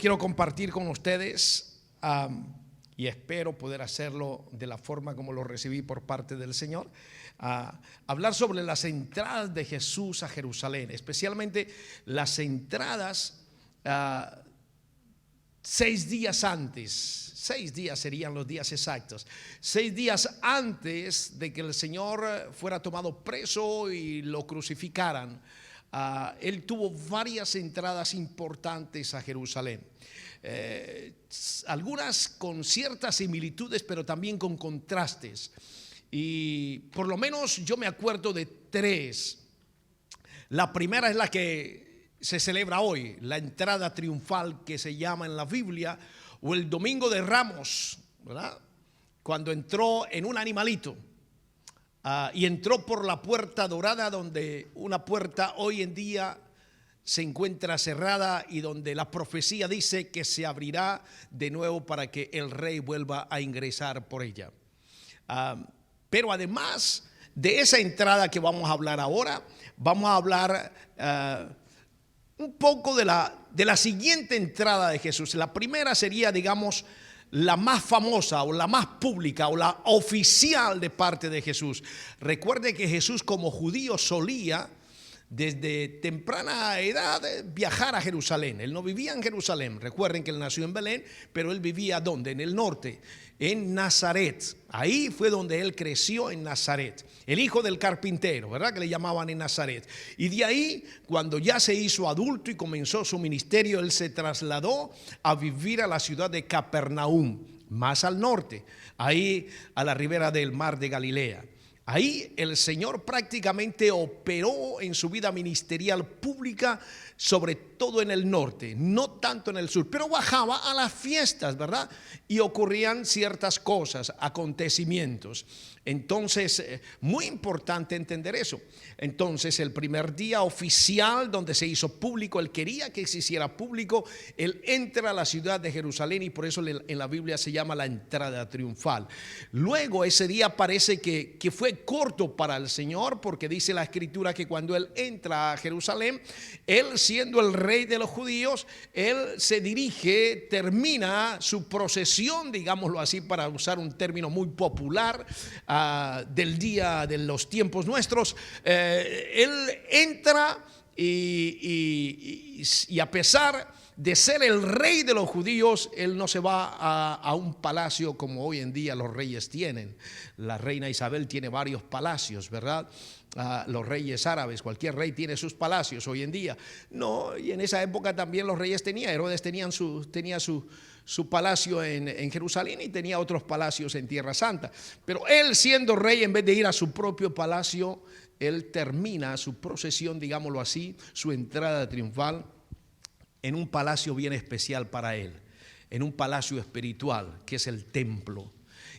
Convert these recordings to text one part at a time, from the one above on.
quiero compartir con ustedes y espero poder hacerlo de la forma como lo recibí por parte del Señor. Hablar sobre las entradas de Jesús a Jerusalén, especialmente las entradas 6 días antes. 6 días serían los días exactos. 6 días antes de que el Señor fuera tomado preso y lo crucificaran. Él tuvo varias entradas importantes a Jerusalén, algunas con ciertas similitudes, pero también con contrastes. Y por lo menos yo me acuerdo de 3. La primera es la que se celebra hoy, la entrada triunfal que se llama en la Biblia, o el Domingo de Ramos, ¿verdad? Cuando entró en un animalito. Y entró por la puerta dorada, donde una puerta hoy en día se encuentra cerrada y donde la profecía dice que se abrirá de nuevo para que el rey vuelva a ingresar por ella. Pero además de esa entrada que vamos a hablar ahora, vamos a hablar un poco de la siguiente entrada de Jesús. La primera sería, digamos, la más famosa o la más pública o la oficial de parte de Jesús. Recuerde que Jesús, como judío, solía desde temprana edad viajar a Jerusalén. Él no vivía en Jerusalén. Recuerden que él nació en Belén, pero él vivía ¿dónde? En el norte, en Nazaret. Ahí fue donde él creció, en Nazaret. El hijo del carpintero, ¿verdad? Que le llamaban en Nazaret. Y de ahí, cuando ya se hizo adulto y comenzó su ministerio, él se trasladó a vivir a la ciudad de Capernaum, más al norte, ahí a la ribera del mar de Galilea. Ahí el Señor prácticamente operó en su vida ministerial pública, sobre todo en el norte, no tanto en el sur, pero bajaba a las fiestas, ¿verdad? Y ocurrían ciertas cosas, acontecimientos. Entonces, muy importante entender eso. Entonces, el primer día oficial donde se hizo público, él quería que se hiciera público, él entra a la ciudad de Jerusalén y por eso en la Biblia se llama la entrada triunfal. Luego, ese día parece que fue corto para el Señor, porque dice la Escritura que cuando él entra a Jerusalén, él siendo el rey de los judíos, él se dirige, termina su procesión, digámoslo así para usar un término muy popular, del día de los tiempos nuestros. Él entra y a pesar de ser el rey de los judíos, él no se va a un palacio como hoy en día los reyes tienen. La reina Isabel tiene varios palacios, ¿verdad? Los reyes árabes, cualquier rey tiene sus palacios hoy en día. No, y en esa época también los reyes tenían. Herodes tenía su palacio en Jerusalén y tenía otros palacios en Tierra Santa. Pero él, siendo rey, en vez de ir a su propio palacio, él termina su procesión, digámoslo así, su entrada triunfal, en un palacio bien especial para él, en un palacio espiritual que es el templo.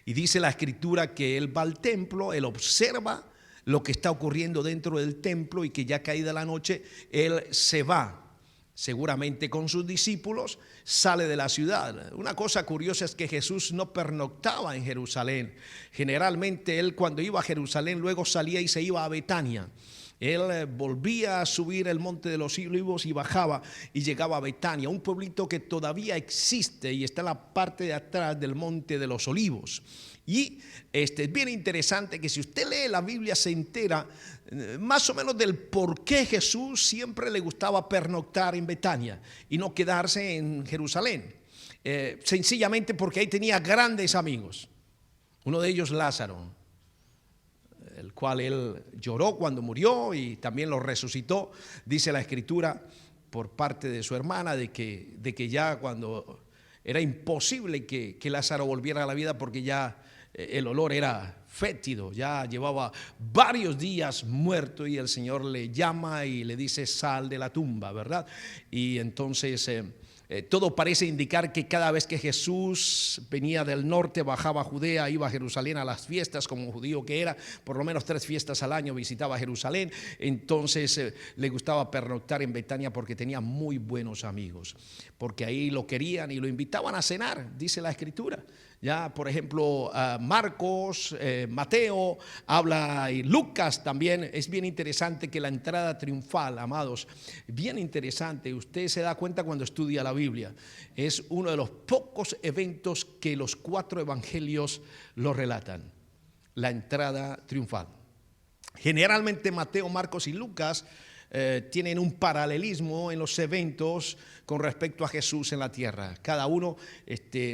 Y dice la Escritura que él va al templo, él observa lo que está ocurriendo dentro del templo y que ya caída la noche, él se va. Seguramente con sus discípulos, sale de la ciudad. Una cosa curiosa es que Jesús no pernoctaba en Jerusalén. Generalmente él, cuando iba a Jerusalén, luego salía y se iba a Betania. Él volvía a subir el monte de los Olivos y bajaba y llegaba a Betania, un pueblito que todavía existe y está en la parte de atrás del monte de los Olivos. Y es bien interesante que si usted lee la Biblia se entera más o menos del por qué Jesús siempre le gustaba pernoctar en Betania y no quedarse en Jerusalén. Sencillamente porque ahí tenía grandes amigos. Uno de ellos, Lázaro, el cual él lloró cuando murió y también lo resucitó. Dice la Escritura por parte de su hermana de que ya cuando era imposible que Lázaro volviera a la vida, porque ya el olor era fétido, ya llevaba varios días muerto, y el Señor le llama y le dice: sal de la tumba, ¿verdad? Y entonces todo parece indicar que cada vez que Jesús venía del norte, bajaba a Judea, iba a Jerusalén a las fiestas, como judío que era, por lo menos 3 fiestas al año visitaba Jerusalén. Entonces le gustaba pernoctar en Betania porque tenía muy buenos amigos, porque ahí lo querían y lo invitaban a cenar, dice la Escritura. Ya, por ejemplo, Marcos, Mateo habla, y Lucas también. Es bien interesante que la entrada triunfal, amados, bien interesante. Usted se da cuenta cuando estudia la Biblia. Es uno de los pocos eventos que los 4 evangelios lo relatan. La entrada triunfal. Generalmente Mateo, Marcos y Lucas tienen un paralelismo en los eventos con respecto a Jesús en la tierra. Cada uno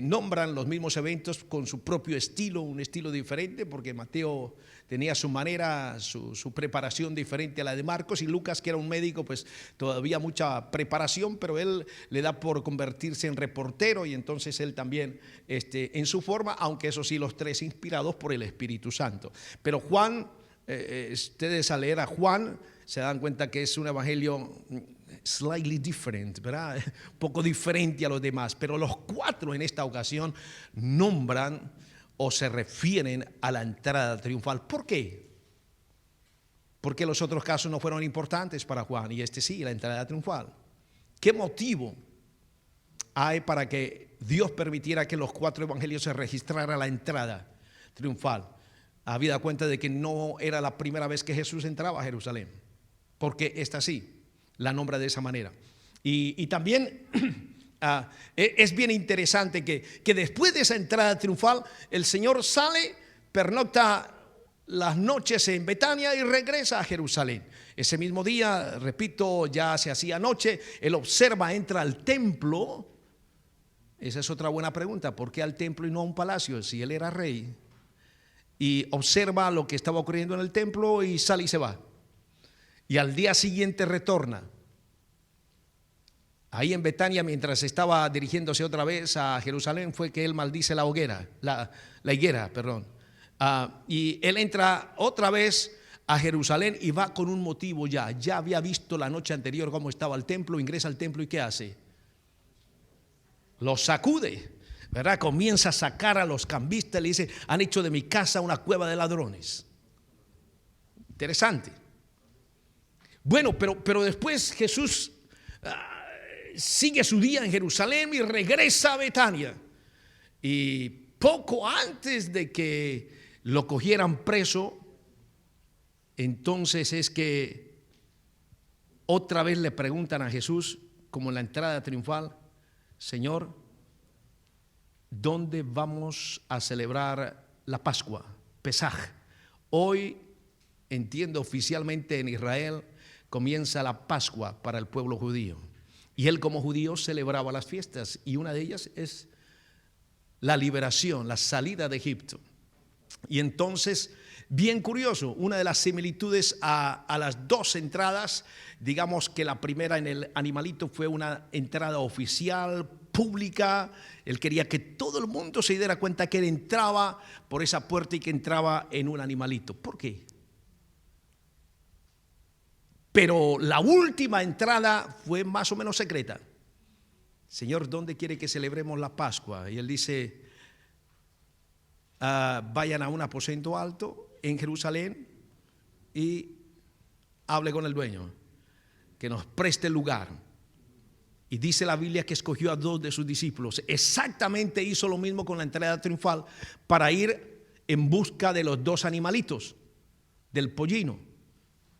nombran los mismos eventos con su propio estilo, un estilo diferente, porque Mateo tenía su manera, su preparación diferente a la de Marcos, y Lucas, que era un médico, pues todavía mucha preparación, pero él le da por convertirse en reportero, y entonces él también en su forma, aunque eso sí, los 3 inspirados por el Espíritu Santo. Pero Juan, ustedes al leer a Juan se dan cuenta que es un evangelio slightly different, ¿verdad? Un poco diferente a los demás, pero los 4 en esta ocasión nombran o se refieren a la entrada triunfal. ¿Por qué? Porque los otros casos no fueron importantes para Juan y sí, la entrada triunfal. ¿Qué motivo hay para que Dios permitiera que los 4 evangelios se registrara la entrada triunfal? Habida cuenta de que no era la primera vez que Jesús entraba a Jerusalén, porque esta sí la nombra de esa manera. Y también es bien interesante que después de esa entrada triunfal, el Señor sale, pernocta las noches en Betania y regresa a Jerusalén. Ese mismo día, repito, ya se hacía noche, él observa, entra al templo. Esa es otra buena pregunta: ¿por qué al templo y no a un palacio si él era rey? Y observa lo que estaba ocurriendo en el templo y sale y se va. Y al día siguiente retorna. Ahí en Betania, mientras estaba dirigiéndose otra vez a Jerusalén, fue que él maldice la higuera. Y él entra otra vez a Jerusalén y va con un motivo ya. Ya había visto la noche anterior cómo estaba el templo, ingresa al templo y ¿qué hace? Lo sacude, ¿verdad? Comienza a sacar a los cambistas, le dice: han hecho de mi casa una cueva de ladrones. Interesante. Bueno, pero después Jesús sigue su día en Jerusalén y regresa a Betania. Y poco antes de que lo cogieran preso, entonces es que otra vez le preguntan a Jesús, como en la entrada triunfal: Señor, ¿dónde vamos a celebrar la Pascua? Pesaj. Hoy, entiendo, oficialmente en Israel comienza la Pascua para el pueblo judío. Y él, como judío, celebraba las fiestas, y una de ellas es la liberación, la salida de Egipto. Y entonces, bien curioso, una de las similitudes a las 2 entradas, digamos que la primera en el animalito fue una entrada oficial, pública. Él quería que todo el mundo se diera cuenta que él entraba por esa puerta y que entraba en un animalito. ¿Por qué? Pero la última entrada fue más o menos secreta. Señor, ¿dónde quiere que celebremos la Pascua? Y él dice: vayan a un aposento alto en Jerusalén y hable con el dueño, que nos preste el lugar. Y dice la Biblia que escogió a 2 de sus discípulos. Exactamente hizo lo mismo con la entrada triunfal, para ir en busca de los 2 animalitos, del pollino.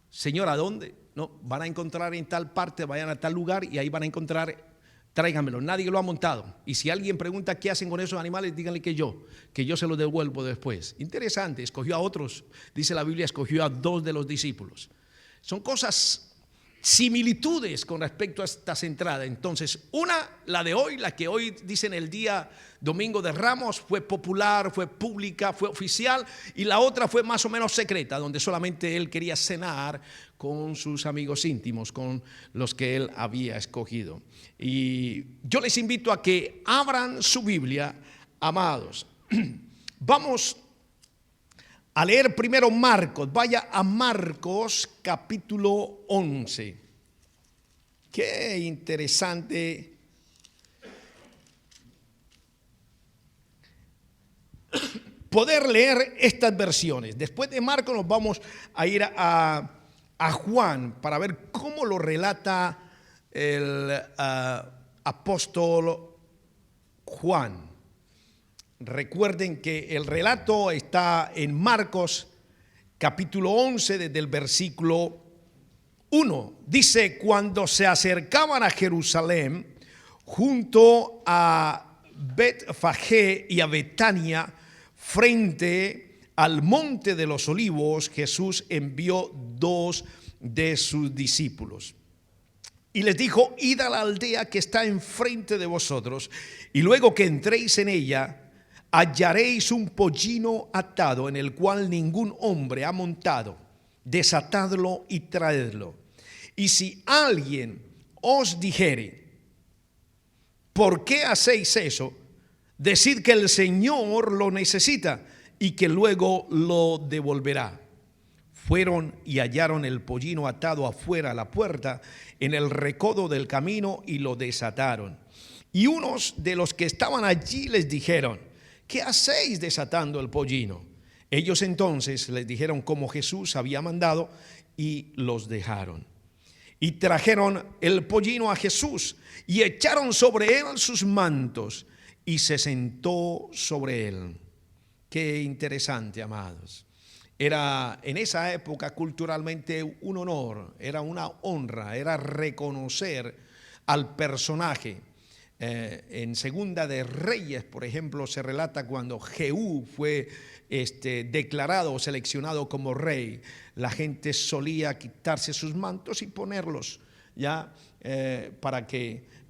Señor, ¿a dónde? No, van a encontrar en tal parte, vayan a tal lugar y ahí van a encontrar, tráiganmelo. Nadie lo ha montado. Y si alguien pregunta qué hacen con esos animales, díganle que yo se los devuelvo después. Interesante, escogió a otros. Dice la Biblia, escogió a 2 de los discípulos. Son cosas, similitudes con respecto a estas entradas. Entonces, una, la de hoy, la que hoy dicen el día Domingo de Ramos, fue popular, fue pública, fue oficial, y la otra fue más o menos secreta, donde solamente él quería cenar con sus amigos íntimos, con los que él había escogido. Y yo les invito a que abran su Biblia, amados. Vamos a leer primero Marcos. Vaya a Marcos capítulo 11. Qué interesante poder leer estas versiones. Después de Marcos nos vamos a ir a Juan para ver cómo lo relata el apóstol Juan. Recuerden que el relato está en Marcos capítulo 11 desde el versículo 1. Dice: cuando se acercaban a Jerusalén, junto a Betfagé y a Betania, frente al monte de los olivos, Jesús envió 2 de sus discípulos. Y les dijo: id a la aldea que está enfrente de vosotros, y luego que entréis en ella, hallaréis un pollino atado en el cual ningún hombre ha montado. Desatadlo y traedlo. Y si alguien os dijere: ¿por qué hacéis eso?, decid que el Señor lo necesita y que luego lo devolverá. Fueron y hallaron el pollino atado afuera a la puerta, en el recodo del camino, y lo desataron. Y unos de los que estaban allí les dijeron: ¿qué hacéis desatando el pollino? Ellos entonces les dijeron como Jesús había mandado, y los dejaron. Y trajeron el pollino a Jesús y echaron sobre él sus mantos, y se sentó sobre él. Qué interesante, amados. Era en esa época culturalmente un honor, era una honra, era reconocer al personaje. En Segunda de Reyes, por ejemplo, se relata cuando Jehú fue declarado o seleccionado como rey. La gente solía quitarse sus mantos y ponerlos ya para que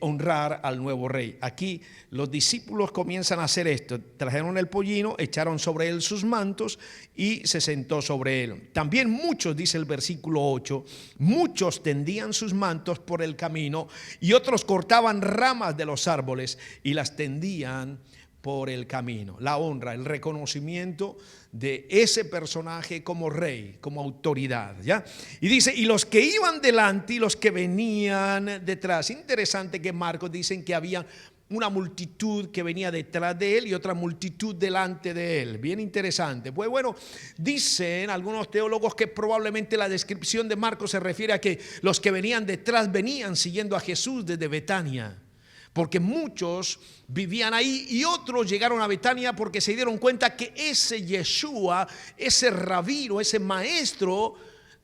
honrar al nuevo rey. Aquí los discípulos comienzan a hacer esto: trajeron el pollino, echaron sobre él sus mantos y se sentó sobre él. También muchos, dice el versículo 8, muchos tendían sus mantos por el camino, y otros cortaban ramas de los árboles y las tendían por el camino. La honra, el reconocimiento de ese personaje como rey, como autoridad, ¿ya? Y dice: y los que iban delante y los que venían detrás. Interesante que Marcos dicen que había una multitud que venía detrás de él y otra multitud delante de él. Bien interesante. Pues bueno, dicen algunos teólogos que probablemente la descripción de Marcos se refiere a que los que venían detrás venían siguiendo a Jesús desde Betania, porque muchos vivían ahí, y otros llegaron a Betania porque se dieron cuenta que ese Yeshua, ese rabino, ese maestro,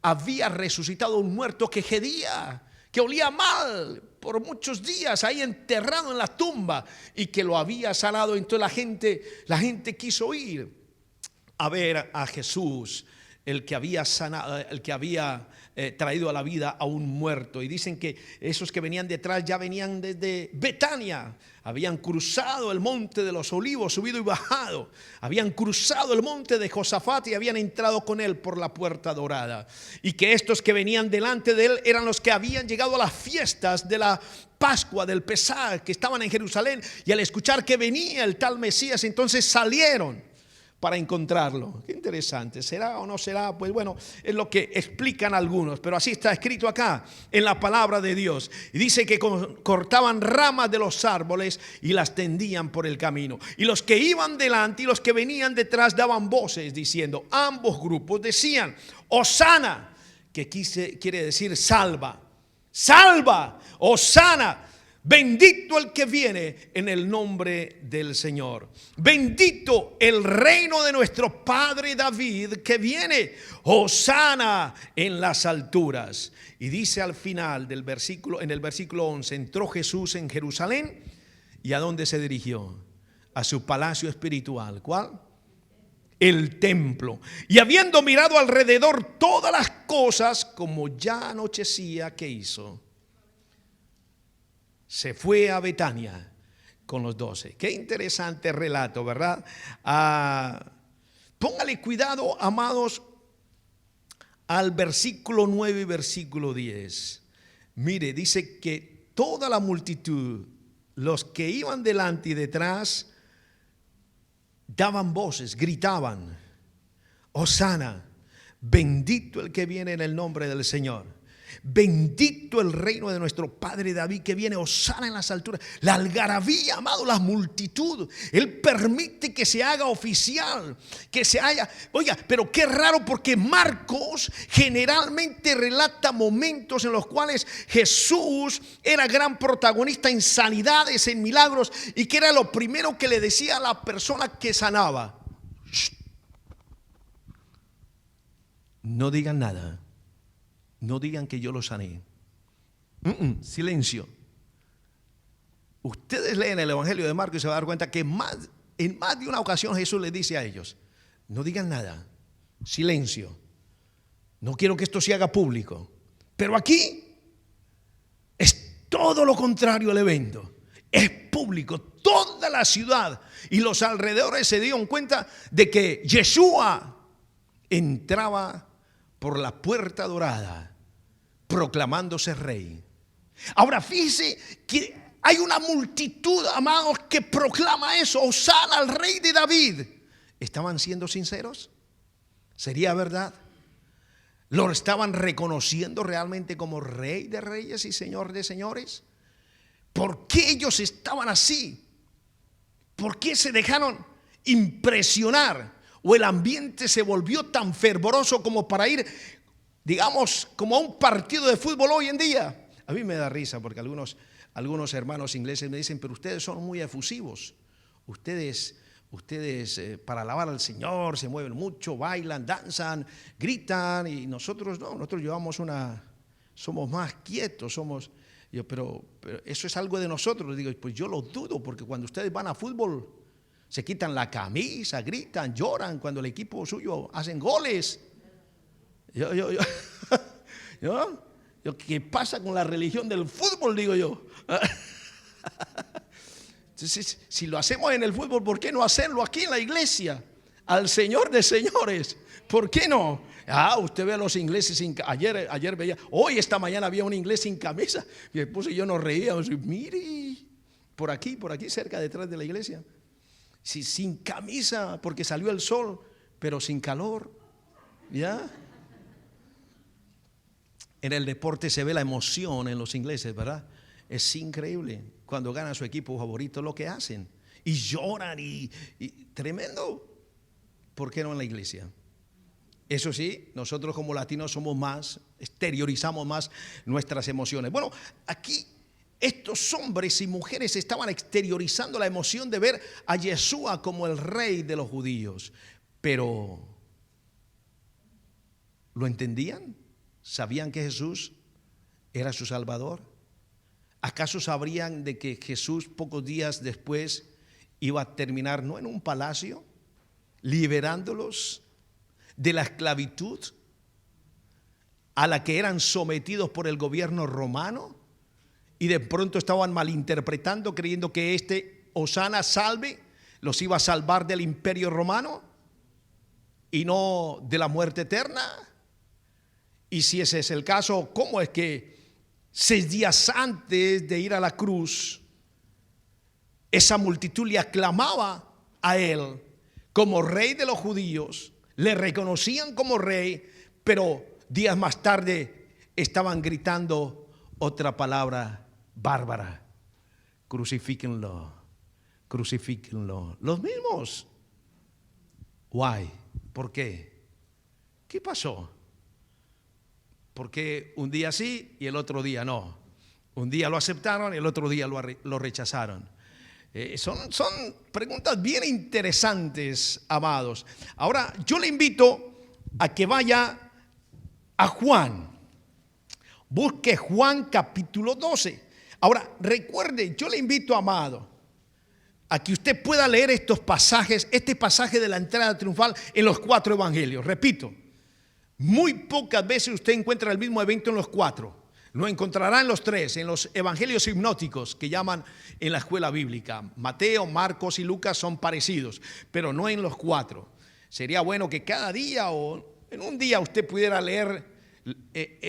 había resucitado a un muerto que gedía, que olía mal por muchos días ahí enterrado en la tumba, y que lo había sanado. Entonces la gente quiso ir a ver a Jesús, el que había sanado, el que había traído a la vida a un muerto. Y dicen que esos que venían detrás ya venían desde Betania, habían cruzado el monte de los olivos, subido y bajado, habían cruzado el monte de Josafat y habían entrado con él por la puerta dorada. Y que estos que venían delante de él eran los que habían llegado a las fiestas de la Pascua, del Pesaj, que estaban en Jerusalén, y al escuchar que venía el tal Mesías, entonces salieron para encontrarlo. Qué interesante. ¿Será o no será? Pues bueno, es lo que explican algunos, pero así está escrito acá en la palabra de Dios. Y dice que cortaban ramas de los árboles y las tendían por el camino. Y los que iban delante y los que venían detrás daban voces diciendo, ambos grupos decían: Hosana, que quiere decir salva, salva, Hosana. Bendito el que viene en el nombre del Señor. Bendito el reino de nuestro padre David que viene. Hosana en las alturas. Y dice al final del versículo, en el versículo 11, entró Jesús en Jerusalén. ¿Y a dónde se dirigió? A su palacio espiritual. ¿Cuál? El templo. Y habiendo mirado alrededor todas las cosas, como ya anochecía, ¿qué hizo? Se fue a Betania con los 12. Qué interesante relato, ¿verdad? Póngale cuidado, amados, al versículo 9 y versículo 10. Mire, dice que toda la multitud, los que iban delante y detrás, daban voces, gritaban: Hosana, bendito el que viene en el nombre del Señor. Bendito el reino de nuestro Padre David que viene, hosana en las alturas. La algarabía, amado, la multitud. Él permite que se haga oficial, que se haya. Oiga, pero qué raro, porque Marcos generalmente relata momentos en los cuales Jesús era gran protagonista en sanidades, en milagros, y que era lo primero que le decía a la persona que sanaba: no digan nada. No digan que yo lo sané. Silencio. Ustedes leen el Evangelio de Marcos y se van a dar cuenta que en más de una ocasión Jesús les dice a ellos: no digan nada. Silencio. No quiero que esto se haga público. Pero aquí es todo lo contrario el evento. Es público. Toda la ciudad y los alrededores se dieron cuenta de que Yeshua entraba por la puerta dorada, proclamándose rey. Ahora fíjese que hay una multitud, amados, que proclama eso: hosana al rey de David. ¿Estaban siendo sinceros? ¿Sería verdad? ¿Lo estaban reconociendo realmente como rey de reyes y señor de señores? ¿Por qué ellos estaban así? ¿Por qué se dejaron impresionar? ¿O el ambiente se volvió tan fervoroso como para ir, digamos, como a un partido de fútbol hoy en día? A mí me da risa porque algunos hermanos ingleses me dicen: pero ustedes son muy efusivos. Ustedes para alabar al Señor se mueven mucho, bailan, danzan, gritan, y nosotros no, nosotros somos más quietos, pero eso es algo de nosotros. Digo, pues yo lo dudo, porque cuando ustedes van a fútbol se quitan la camisa, gritan, lloran cuando el equipo suyo hacen goles. ¿Qué pasa con la religión del fútbol? Digo yo. Entonces, si lo hacemos en el fútbol, ¿por qué no hacerlo aquí en la iglesia? Al Señor de señores, ¿por qué no? Usted ve a los ingleses ayer veía, esta mañana había un inglés sin camisa. Mi esposo y yo nos reíamos. Mire, por aquí cerca, detrás de la iglesia, sin camisa, porque salió el sol, pero sin calor. ¿Ya? En el deporte se ve la emoción en los ingleses, ¿verdad? Es increíble cuando gana su equipo favorito lo que hacen. Y lloran y tremendo. ¿Por qué no en la iglesia? Eso sí, nosotros como latinos somos más, exteriorizamos más nuestras emociones. Bueno, aquí estos hombres y mujeres estaban exteriorizando la emoción de ver a Yeshua como el rey de los judíos. Pero, ¿lo entendían? ¿Sabían que Jesús era su Salvador? ¿Acaso sabrían de que Jesús pocos días después iba a terminar no en un palacio, liberándolos de la esclavitud a la que eran sometidos por el gobierno romano? Y de pronto estaban malinterpretando, creyendo que hosana, salve, los iba a salvar del imperio romano y no de la muerte eterna. Y si ese es el caso, ¿cómo es que 6 días antes de ir a la cruz, esa multitud le aclamaba a él como rey de los judíos, le reconocían como rey, pero días más tarde estaban gritando otra palabra bárbara: crucifíquenlo, crucifíquenlo? Los mismos. Why? ¿Por qué? ¿Qué pasó? ¿Por qué un día sí y el otro día no? Un día lo aceptaron y el otro día lo rechazaron. Son preguntas bien interesantes, amados. Ahora yo le invito a que vaya a Juan. Busque Juan capítulo 12. Ahora recuerde, yo le invito, amado, a que usted pueda leer estos pasajes, este pasaje de la entrada triunfal en los 4 evangelios. Repito, muy pocas veces usted encuentra el mismo evento en los 4. Lo encontrará en los 3, en los evangelios hipnóticos que llaman en la escuela bíblica. Mateo, Marcos y Lucas son parecidos, pero no en los 4. Sería bueno que cada día o en un día usted pudiera leer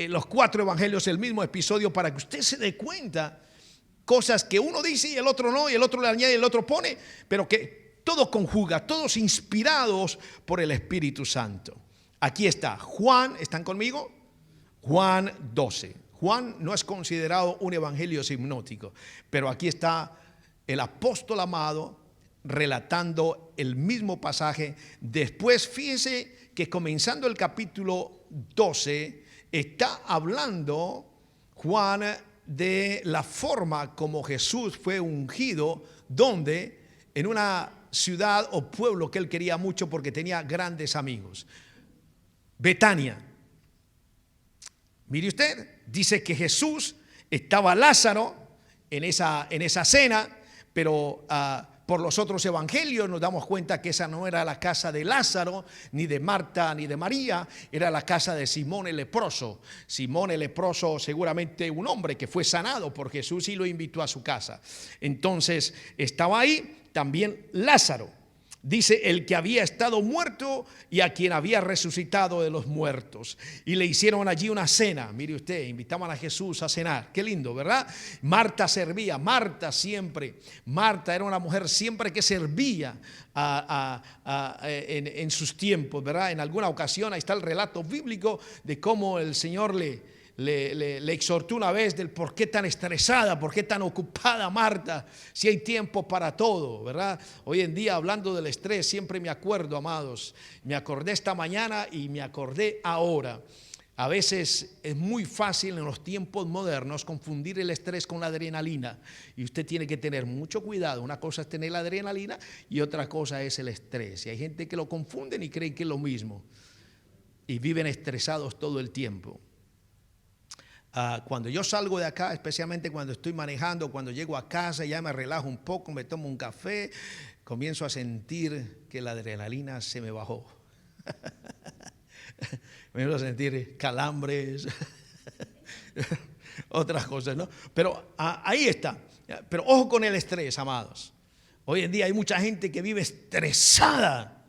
los 4 evangelios, el mismo episodio, para que usted se dé cuenta cosas que uno dice y el otro no, y el otro le añade y el otro pone, pero que todo conjuga, todos inspirados por el Espíritu Santo. Aquí está Juan, ¿están conmigo? Juan 12. Juan no es considerado un evangelio sinóptico, pero aquí está el apóstol amado relatando el mismo pasaje. Después, fíjense que comenzando el capítulo 12, está hablando Juan de la forma como Jesús fue ungido, donde en una ciudad o pueblo que él quería mucho porque tenía grandes amigos, Betania. Mire usted, dice que Jesús estaba Lázaro en esa cena, pero por los otros evangelios nos damos cuenta que esa no era la casa de Lázaro, ni de Marta, ni de María, era la casa de Simón el leproso. Simón el leproso, seguramente un hombre que fue sanado por Jesús y lo invitó a su casa. Entonces estaba ahí también Lázaro. Dice el que había estado muerto y a quien había resucitado de los muertos. Y le hicieron allí una cena. Mire usted, invitaban a Jesús a cenar. Qué lindo, ¿verdad? Marta servía. Marta era una mujer siempre que servía en sus tiempos, ¿verdad? En alguna ocasión, ahí está el relato bíblico de cómo el Señor le exhortó una vez del por qué tan estresada, por qué tan ocupada Marta, si hay tiempo para todo, ¿verdad? Hoy en día, hablando del estrés, siempre me acuerdo, amados, me acordé esta mañana y me acordé ahora. A veces es muy fácil en los tiempos modernos confundir el estrés con la adrenalina, y usted tiene que tener mucho cuidado. Una cosa es tener la adrenalina y otra cosa es el estrés, y hay gente que lo confunden y creen que es lo mismo y viven estresados todo el tiempo. Cuando yo salgo de acá, especialmente cuando estoy manejando, cuando llego a casa, ya me relajo un poco, me tomo un café, comienzo a sentir que la adrenalina se me bajó. Comienzo a sentir calambres, otras cosas, ¿no? Pero ahí está. Pero ojo con el estrés, amados. Hoy en día hay mucha gente que vive estresada.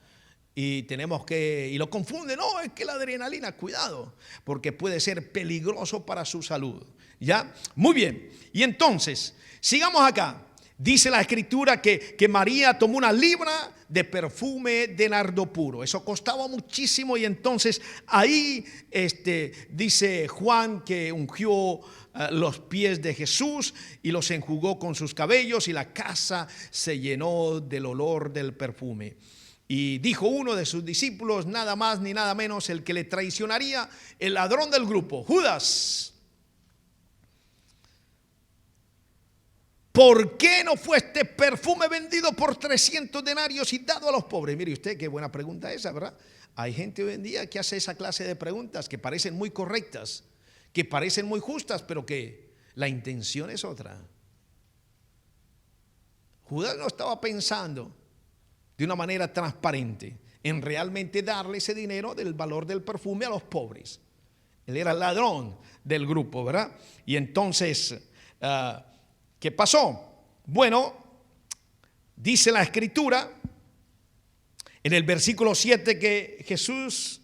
Y y lo confunde, no, es que la adrenalina, cuidado, porque puede ser peligroso para su salud. ¿Ya? Muy bien. Y entonces, sigamos acá. Dice la escritura que María tomó una libra de perfume de nardo puro. Eso costaba muchísimo, y entonces ahí dice Juan que ungió los pies de Jesús y los enjugó con sus cabellos, y la casa se llenó del olor del perfume. Y dijo uno de sus discípulos, nada más ni nada menos, el que le traicionaría, el ladrón del grupo, Judas: ¿por qué no fue este perfume vendido por 300 denarios y dado a los pobres? Mire usted, qué buena pregunta esa, ¿verdad? Hay gente hoy en día que hace esa clase de preguntas que parecen muy correctas, que parecen muy justas, pero que la intención es otra. Judas no estaba pensando de una manera transparente en realmente darle ese dinero del valor del perfume a los pobres. Él era el ladrón del grupo, ¿verdad? Y entonces, ¿qué pasó? Bueno, dice la escritura en el versículo 7 que Jesús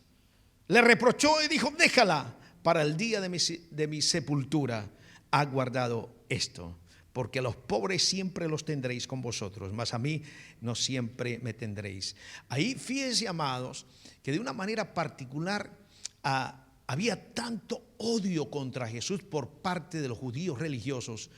le reprochó y dijo: déjala, para el día de mi sepultura ha guardado esto. Porque a los pobres siempre los tendréis con vosotros, mas a mí no siempre me tendréis. Ahí fíjense, amados, que de una manera particular había tanto odio contra Jesús por parte de los judíos religiosos.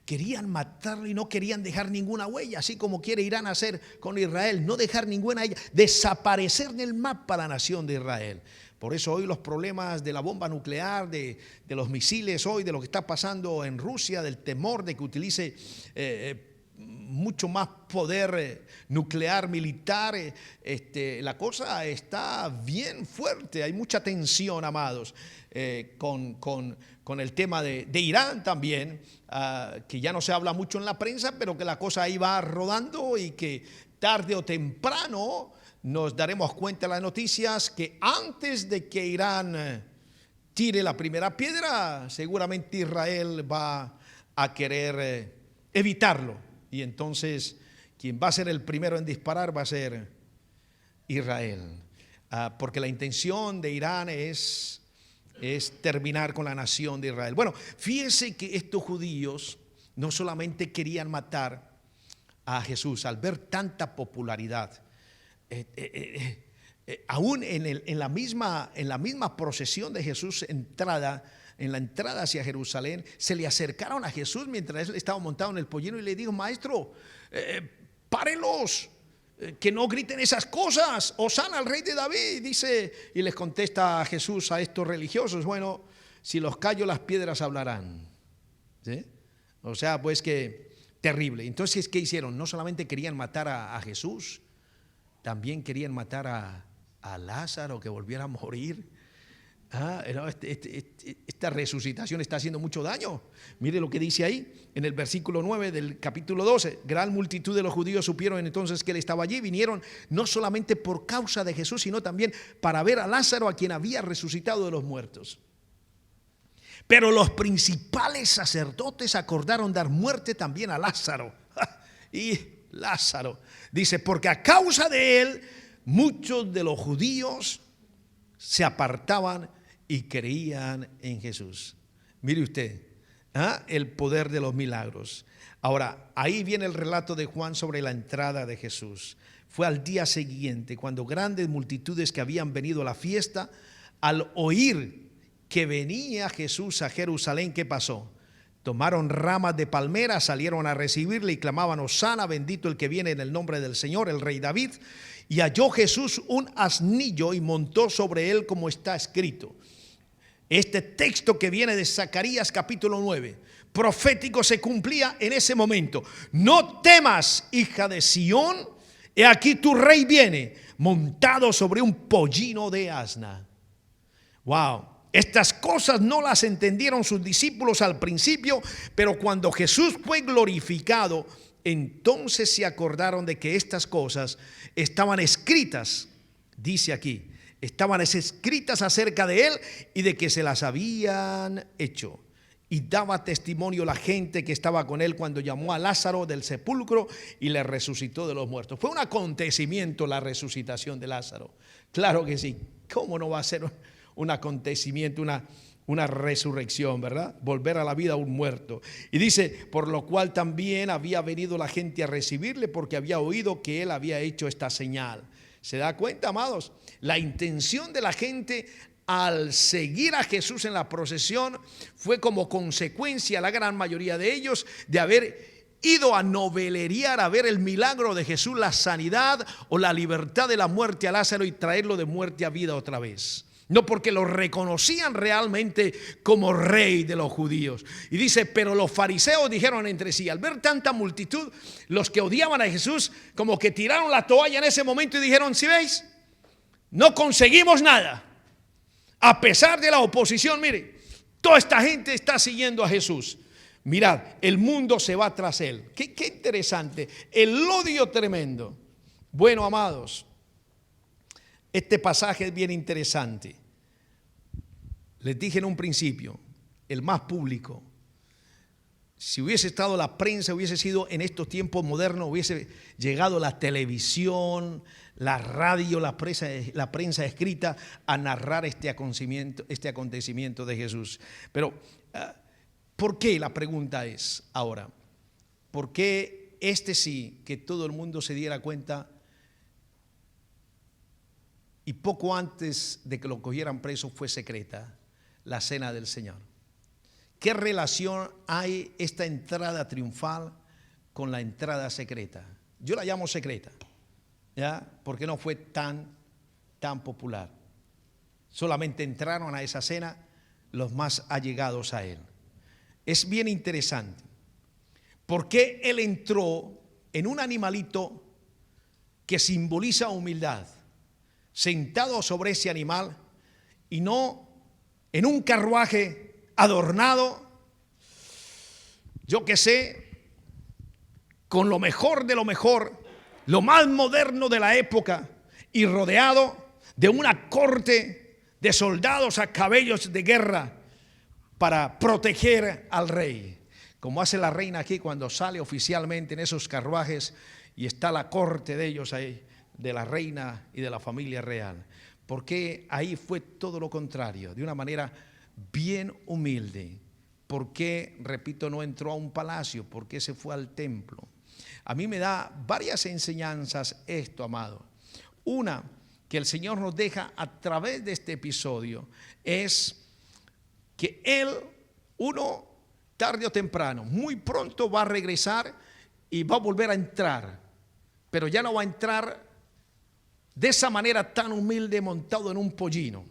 Querían matarlo y no querían dejar ninguna huella, así como quiere Irán hacer con Israel, no dejar ninguna huella, desaparecer del mapa la nación de Israel. Por eso hoy los problemas de la bomba nuclear, de los misiles hoy, de lo que está pasando en Rusia, del temor de que utilice mucho más poder nuclear, militar, la cosa está bien fuerte, hay mucha tensión, amados, con el tema de Irán también, que ya no se habla mucho en la prensa, pero que la cosa ahí va rodando y que tarde o temprano nos daremos cuenta en las noticias que antes de que Irán tire la primera piedra, seguramente Israel va a querer evitarlo. Y entonces quien va a ser el primero en disparar va a ser Israel. Porque la intención de Irán es terminar con la nación de Israel. Bueno, fíjense que estos judíos no solamente querían matar a Jesús al ver tanta popularidad. Aún en la misma procesión de Jesús entrada, en la entrada hacia Jerusalén, se le acercaron a Jesús mientras él estaba montado en el pollino y le dijo: maestro, párenlos, que no griten esas cosas, hosana al rey de David, dice. Y les contesta Jesús a estos religiosos: bueno, si los callo las piedras hablarán. ¿Sí? O sea, pues que terrible. Entonces, ¿qué hicieron? No solamente querían matar a Jesús, también querían matar a Lázaro, que volviera a morir. Esta resucitación está haciendo mucho daño. Mire lo que dice ahí en el versículo 9 del capítulo 12. Gran multitud de los judíos supieron entonces que él estaba allí. Vinieron no solamente por causa de Jesús, sino también para ver a Lázaro, a quien había resucitado de los muertos. Pero los principales sacerdotes acordaron dar muerte también a Lázaro. Y Lázaro dice: porque a causa de él muchos de los judíos se apartaban y creían en Jesús. Mire usted, el poder de los milagros. Ahora, ahí viene el relato de Juan sobre la entrada de Jesús. Fue al día siguiente, cuando grandes multitudes que habían venido a la fiesta, al oír que venía Jesús a Jerusalén, ¿qué pasó? Tomaron ramas de palmera, salieron a recibirle y clamaban: hosana, bendito el que viene en el nombre del Señor, el rey David. Y halló Jesús un asnillo y montó sobre él, como está escrito. Este texto que viene de Zacarías capítulo 9, profético, se cumplía en ese momento. No temas, hija de Sión, he aquí tu rey viene, montado sobre un pollino de asna. Wow. Estas cosas no las entendieron sus discípulos al principio, pero cuando Jesús fue glorificado, entonces se acordaron de que estas cosas estaban escritas, dice aquí, estaban escritas acerca de él y de que se las habían hecho. Y daba testimonio la gente que estaba con él cuando llamó a Lázaro del sepulcro y le resucitó de los muertos. Fue un acontecimiento la resucitación de Lázaro. Claro que sí. ¿Cómo no va a ser un acontecimiento, una resurrección, verdad? Volver a la vida a un muerto. Y dice: por lo cual también había venido la gente a recibirle, porque había oído que él había hecho esta señal. ¿Se da cuenta, amados? La intención de la gente al seguir a Jesús en la procesión fue como consecuencia, la gran mayoría de ellos, de haber ido a noveleriar, a ver el milagro de Jesús, la sanidad o la libertad de la muerte a Lázaro y traerlo de muerte a vida otra vez. No porque lo reconocían realmente como rey de los judíos. Y dice: pero los fariseos dijeron entre sí, al ver tanta multitud, los que odiaban a Jesús como que tiraron la toalla en ese momento y dijeron: ¿sí veis? No conseguimos nada. A pesar de la oposición, mire, toda esta gente está siguiendo a Jesús. Mirad, el mundo se va tras él. Qué interesante, el odio tremendo. Bueno, amados, este pasaje es bien interesante. Les dije en un principio, el más público. Si hubiese estado la prensa, hubiese sido en estos tiempos modernos, hubiese llegado la televisión, la radio, la prensa escrita a narrar este acontecimiento de Jesús. Pero, ¿por qué? La pregunta es ahora, ¿por qué este sí, que todo el mundo se diera cuenta, y poco antes de que lo cogieran preso fue secreta la cena del Señor? ¿Qué relación hay esta entrada triunfal con la entrada secreta? Yo la llamo secreta, ¿ya? Porque no fue tan popular. Solamente entraron a esa cena los más allegados a él. Es bien interesante. ¿Por qué él entró en un animalito que simboliza humildad, sentado sobre ese animal, y no en un carruaje adornado, yo que sé, con lo mejor de lo mejor, lo más moderno de la época, y rodeado de una corte de soldados a caballos de guerra para proteger al rey, como hace la reina aquí cuando sale oficialmente en esos carruajes y está la corte de ellos ahí, de la reina y de la familia real? Porque ahí fue todo lo contrario, de una manera bien humilde. ¿Por qué, repito, no entró a un palacio? ¿Por qué se fue al templo? A mí me da varias enseñanzas esto, amado. Una que el Señor nos deja a través de este episodio es que Él, uno, tarde o temprano, muy pronto va a regresar y va a volver a entrar, pero ya no va a entrar de esa manera tan humilde montado en un pollino.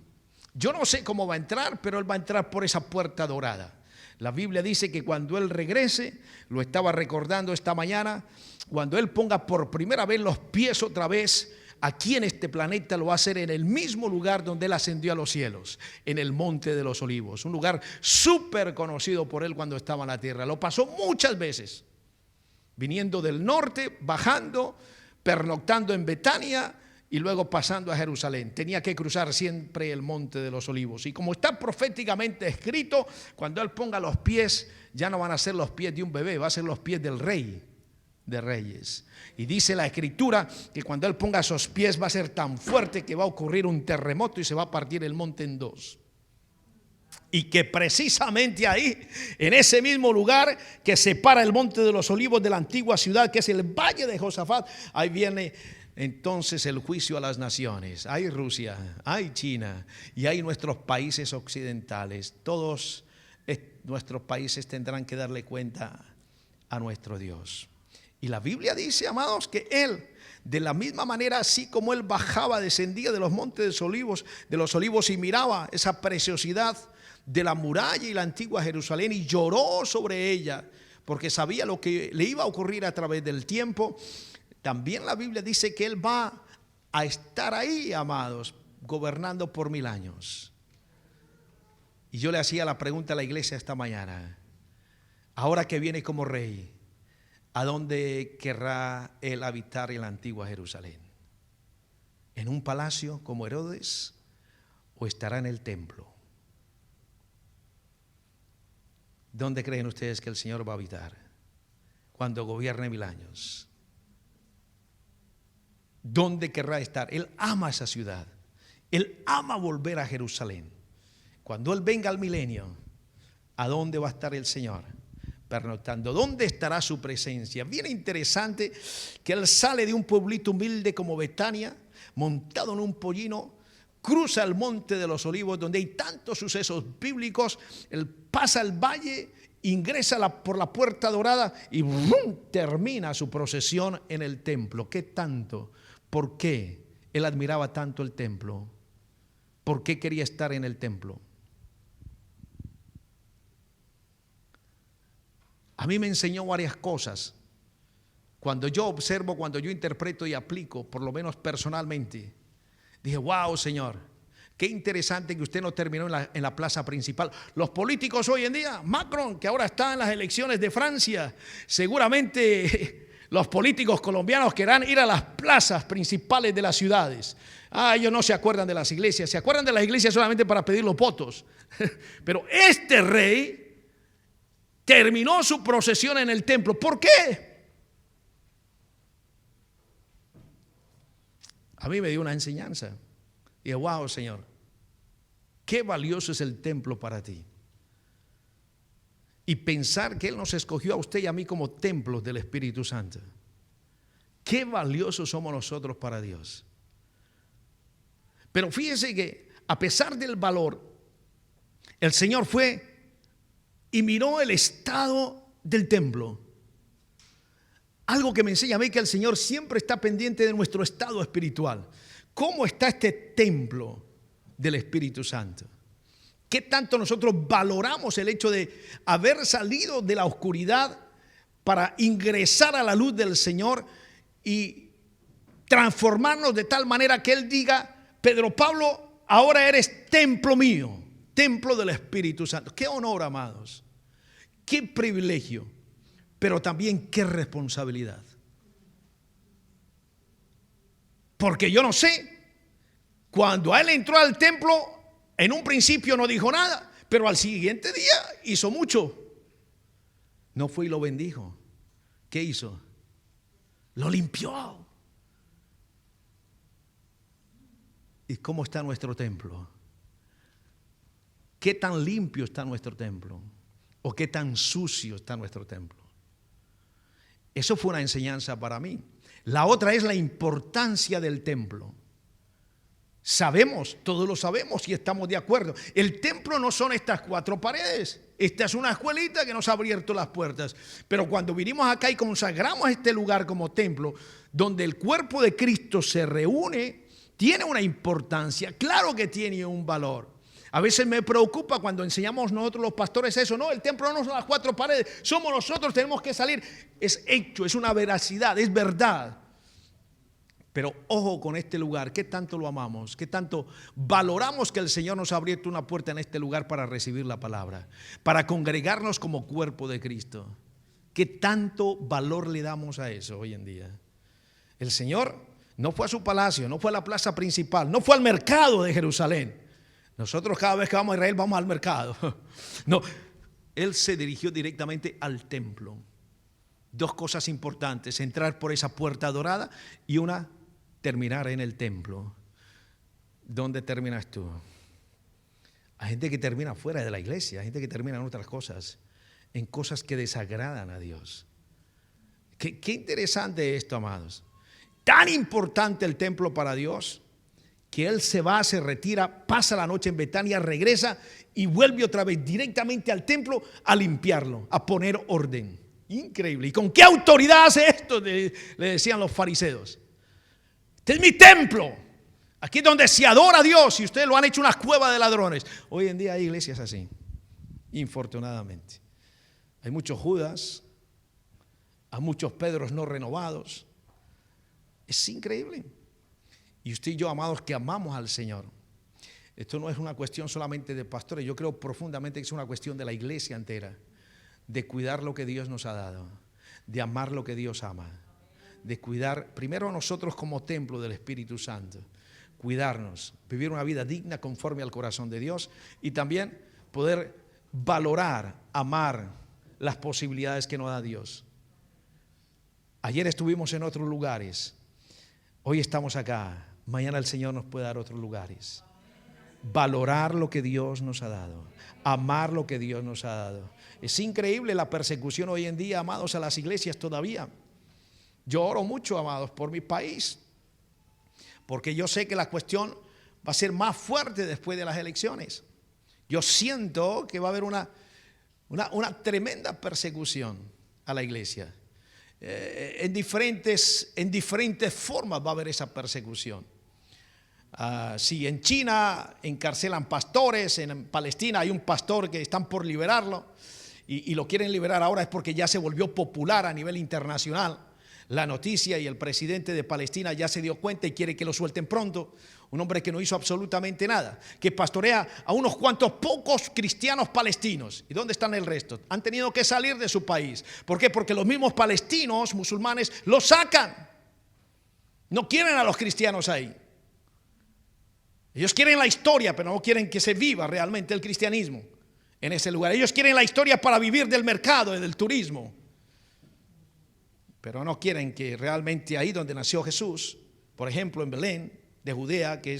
Yo no sé cómo va a entrar, pero Él va a entrar por esa puerta dorada. La Biblia dice que cuando Él regrese, lo estaba recordando esta mañana, cuando Él ponga por primera vez los pies otra vez aquí en este planeta, lo va a hacer en el mismo lugar donde Él ascendió a los cielos, en el Monte de los Olivos, un lugar súper conocido por Él cuando estaba en la tierra. Lo pasó muchas veces, viniendo del norte, bajando, pernoctando en Betania y luego pasando a Jerusalén. Tenía que cruzar siempre el Monte de los Olivos. Y como está proféticamente escrito, cuando Él ponga los pies, ya no van a ser los pies de un bebé, va a ser los pies del Rey de Reyes. Y dice la Escritura que cuando Él ponga esos pies va a ser tan fuerte que va a ocurrir un terremoto y se va a partir el monte en dos. Y que precisamente ahí, en ese mismo lugar que separa el Monte de los Olivos de la antigua ciudad, que es el Valle de Josafat, ahí viene entonces el juicio a las naciones. Hay Rusia, hay China y hay nuestros países occidentales. Todos nuestros países tendrán que darle cuenta a nuestro Dios. Y la Biblia dice, amados, que Él, de la misma manera, así como Él bajaba, descendía de los montes de los olivos y miraba esa preciosidad de la muralla y la antigua Jerusalén y lloró sobre ella, porque sabía lo que le iba a ocurrir a través del tiempo. También la Biblia dice que Él va a estar ahí, amados, gobernando por 1000 años. Y yo le hacía la pregunta a la iglesia esta mañana, ahora que viene como rey, ¿a dónde querrá Él habitar en la antigua Jerusalén? ¿En un palacio como Herodes o estará en el templo? ¿Dónde creen ustedes que el Señor va a habitar cuando gobierne 1000 años? ¿Dónde querrá estar? Él ama esa ciudad. Él ama volver a Jerusalén. Cuando Él venga al milenio, ¿a dónde va a estar el Señor? Pernoctando. ¿Dónde estará su presencia? Bien interesante que Él sale de un pueblito humilde como Betania, montado en un pollino, cruza el Monte de los Olivos, donde hay tantos sucesos bíblicos. Él pasa el valle, ingresa por la puerta dorada y ¡brum!, termina su procesión en el templo. ¿Qué tanto? ¿Por qué Él admiraba tanto el templo? ¿Por qué quería estar en el templo? A mí me enseñó varias cosas. Cuando yo observo, cuando yo interpreto y aplico, por lo menos personalmente, dije, wow, Señor, qué interesante que usted no terminó en la plaza principal. Los políticos hoy en día, Macron, que ahora está en las elecciones de Francia, seguramente los políticos colombianos querrán ir a las plazas principales de las ciudades. Ellos no se acuerdan de las iglesias, se acuerdan de las iglesias solamente para pedir los votos. Pero este rey terminó su procesión en el templo. ¿Por qué? A mí me dio una enseñanza. Y dije, wow, Señor, qué valioso es el templo para ti. Y pensar que Él nos escogió a usted y a mí como templos del Espíritu Santo. Qué valiosos somos nosotros para Dios. Pero fíjese que a pesar del valor, el Señor fue y miró el estado del templo. Algo que me enseña a mí que el Señor siempre está pendiente de nuestro estado espiritual. ¿Cómo está este templo del Espíritu Santo? ¿Qué tanto nosotros valoramos el hecho de haber salido de la oscuridad para ingresar a la luz del Señor y transformarnos de tal manera que Él diga, Pedro Pablo, ahora eres templo mío, templo del Espíritu Santo? Qué honor, amados, qué privilegio, pero también qué responsabilidad. Porque yo no sé, cuando Él entró al templo, en un principio no dijo nada, pero al siguiente día hizo mucho. No fue y lo bendijo. ¿Qué hizo? Lo limpió. ¿Y cómo está nuestro templo? ¿Qué tan limpio está nuestro templo? ¿O qué tan sucio está nuestro templo? Eso fue una enseñanza para mí. La otra es la importancia del templo. Sabemos, todos lo sabemos y estamos de acuerdo. El templo no son estas 4 paredes. Esta es una escuelita que nos ha abierto las puertas. Pero cuando vinimos acá y consagramos este lugar como templo, donde el cuerpo de Cristo se reúne, tiene una importancia. Claro que tiene un valor. A veces me preocupa cuando enseñamos nosotros los pastores eso. No, el templo no son las 4 paredes. Somos nosotros, tenemos que salir. Es hecho, es una veracidad, es verdad. Pero ojo con este lugar, qué tanto lo amamos, qué tanto valoramos que el Señor nos ha abierto una puerta en este lugar para recibir la palabra, para congregarnos como cuerpo de Cristo. Qué tanto valor le damos a eso hoy en día. El Señor no fue a su palacio, no fue a la plaza principal, no fue al mercado de Jerusalén. Nosotros cada vez que vamos a Israel vamos al mercado. No, Él se dirigió directamente al templo. 2 cosas importantes: entrar por esa puerta dorada y una, terminar en el templo. ¿Dónde terminas tú? Hay gente que termina fuera de la iglesia, hay gente que termina en otras cosas, en cosas que desagradan a Dios. Qué interesante esto, amados. Tan importante el templo para Dios, que Él se va, se retira, pasa la noche en Betania, regresa y vuelve otra vez directamente al templo a limpiarlo, a poner orden. Increíble. ¿Y con qué autoridad hace esto? Le decían los fariseos. Este es mi templo. Aquí es donde se adora a Dios y ustedes lo han hecho una cueva de ladrones. Hoy en día hay iglesias así, infortunadamente. Hay muchos Judas, hay muchos Pedros no renovados. Es increíble. Y usted y yo, amados, que amamos al Señor. Esto no es una cuestión solamente de pastores. Yo creo profundamente que es una cuestión de la iglesia entera. De cuidar lo que Dios nos ha dado, de amar lo que Dios ama, de cuidar primero a nosotros como templo del Espíritu Santo, cuidarnos, vivir una vida digna conforme al corazón de Dios y también poder valorar, amar las posibilidades que nos da Dios. Ayer estuvimos en otros lugares, hoy estamos acá, mañana el Señor nos puede dar otros lugares. Valorar lo que Dios nos ha dado, amar lo que Dios nos ha dado. Es increíble la persecución hoy en día, amados, a las iglesias todavía. Yo oro mucho, amados, por mi país, porque yo sé que la cuestión va a ser más fuerte después de las elecciones. Yo siento que va a haber una tremenda persecución a la iglesia. En diferentes formas va a haber esa persecución. Si en China encarcelan pastores, en Palestina hay un pastor que están por liberarlo y lo quieren liberar ahora es porque ya se volvió popular a nivel internacional la noticia y el presidente de Palestina ya se dio cuenta y quiere que lo suelten pronto. Un hombre que no hizo absolutamente nada, que pastorea a unos cuantos pocos cristianos palestinos. ¿Y dónde están el resto? Han tenido que salir de su país. ¿Por qué? Porque los mismos palestinos, musulmanes, los sacan. No quieren a los cristianos ahí. Ellos quieren la historia, pero no quieren que se viva realmente el cristianismo en ese lugar. Ellos quieren la historia para vivir del mercado y del turismo, pero no quieren que realmente ahí donde nació Jesús, por ejemplo en Belén de Judea, que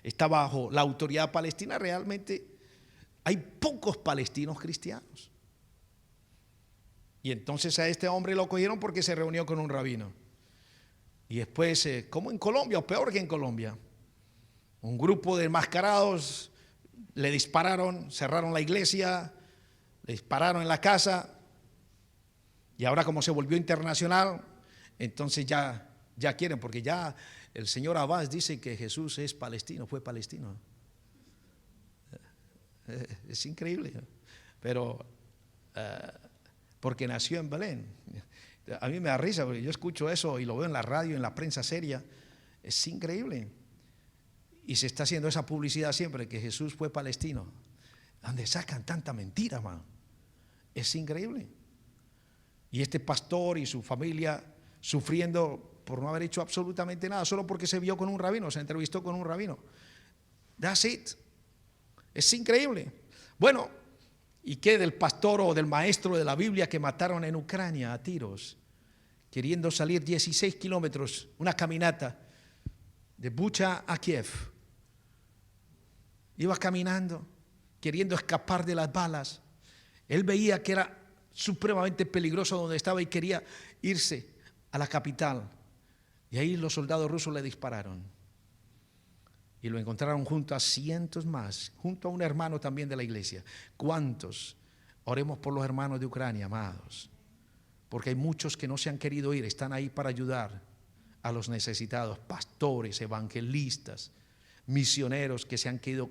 está bajo la autoridad palestina, realmente hay pocos palestinos cristianos. Y entonces a este hombre lo cogieron porque se reunió con un rabino. Y después, como en Colombia, o peor que en Colombia, un grupo de enmascarados le dispararon, cerraron la iglesia, le dispararon en la casa. Y ahora como se volvió internacional, entonces ya quieren, porque ya el señor Abbas dice que Jesús es palestino, fue palestino. Es increíble, pero porque nació en Belén. A mí me da risa, porque yo escucho eso y lo veo en la radio, en la prensa seria. Es increíble. Y se está haciendo esa publicidad siempre, que Jesús fue palestino. ¿Dónde sacan tanta mentira, man? Es increíble. Y este pastor y su familia sufriendo por no haber hecho absolutamente nada, solo porque se vio con un rabino, se entrevistó con un rabino. That's it. Es increíble. Bueno, ¿y qué del pastor o del maestro de la Biblia que mataron en Ucrania a tiros, queriendo salir 16 kilómetros, una caminata de Bucha a Kiev? Iba caminando, queriendo escapar de las balas. Él veía que era supremamente peligroso donde estaba y quería irse a la capital. Y ahí los soldados rusos le dispararon. Y lo encontraron junto a cientos más, junto a un hermano también de la iglesia. ¿Cuántos? Oremos por los hermanos de Ucrania, amados. Porque hay muchos que no se han querido ir, están ahí para ayudar a los necesitados. Pastores, evangelistas, misioneros que se han querido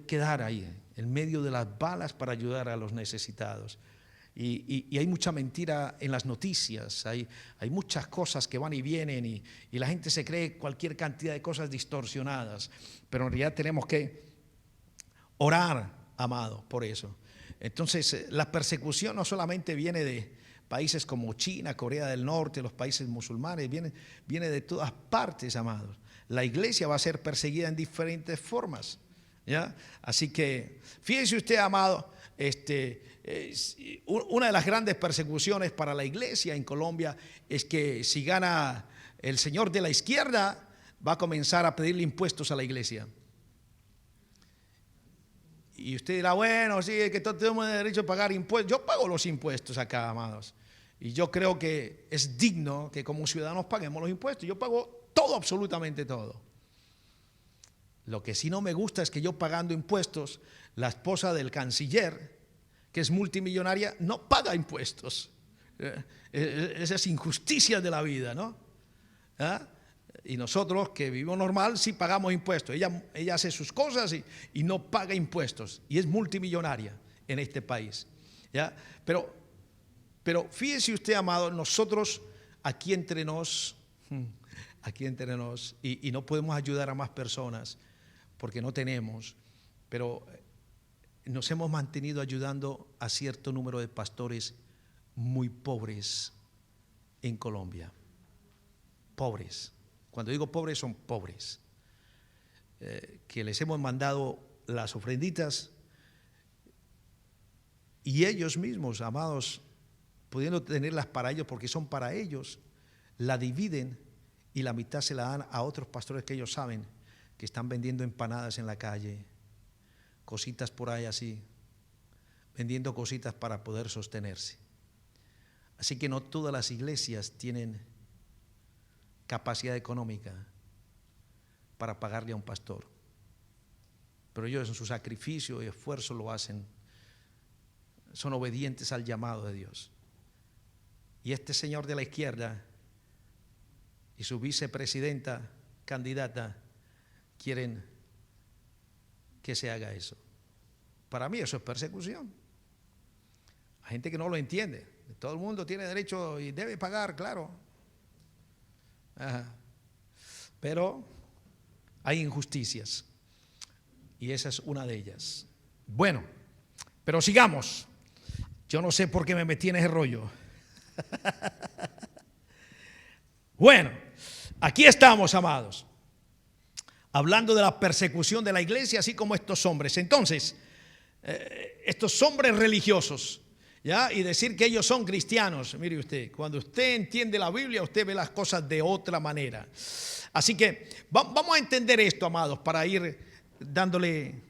quedar ahí, en medio de las balas para ayudar a los necesitados. Y hay mucha mentira en las noticias, hay muchas cosas que van y vienen y la gente se cree cualquier cantidad de cosas distorsionadas, pero en realidad tenemos que orar, amado, por eso. Entonces, la persecución no solamente viene de países como China, Corea del Norte, los países musulmanes, viene de todas partes, amados. La iglesia va a ser perseguida en diferentes formas, ¿ya? Así que, fíjese usted, amado, una de las grandes persecuciones para la iglesia en Colombia es que si gana el señor de la izquierda, va a comenzar a pedirle impuestos a la iglesia. Y usted dirá, bueno, sí, es que todos tenemos derecho a pagar impuestos. Yo pago los impuestos acá, amados. Y yo creo que es digno que como ciudadanos paguemos los impuestos. Yo pago todo, absolutamente todo. Lo que sí no me gusta es que yo pagando impuestos, la esposa del canciller, que es multimillonaria, no paga impuestos. Esas injusticias de la vida, ¿no? ¿Ah? Y nosotros que vivimos normal sí pagamos impuestos. Ella hace sus cosas y no paga impuestos. Y es multimillonaria en este país, ¿ya? Pero fíjese usted, amado, nosotros aquí entre nos, y no podemos ayudar a más personas porque no tenemos, pero nos hemos mantenido ayudando a cierto número de pastores muy pobres en Colombia. Pobres. Cuando digo pobres, son pobres. Que les hemos mandado las ofrenditas y ellos mismos, amados, pudiendo tenerlas para ellos porque son para ellos, la dividen y la mitad se la dan a otros pastores que ellos saben que están vendiendo empanadas en la calle, cositas por ahí así, vendiendo cositas para poder sostenerse. Así que no todas las iglesias tienen capacidad económica para pagarle a un pastor, pero ellos en su sacrificio y esfuerzo lo hacen, son obedientes al llamado de Dios. Y este señor de la izquierda y su vicepresidenta candidata quieren que se haga eso. Para mí eso es persecución. Hay gente que no lo entiende. Todo el mundo tiene derecho y debe pagar, claro. Ajá. Pero hay injusticias y esa es una de ellas. Bueno, pero sigamos. Yo no sé por qué me metí en ese rollo. Bueno, aquí estamos, amados, hablando de la persecución de la iglesia, así como estos hombres. Entonces, estos hombres religiosos, ¿ya? Y decir que ellos son cristianos. Mire usted, cuando usted entiende la Biblia, usted ve las cosas de otra manera. Así que vamos a entender esto, amados, para ir dándole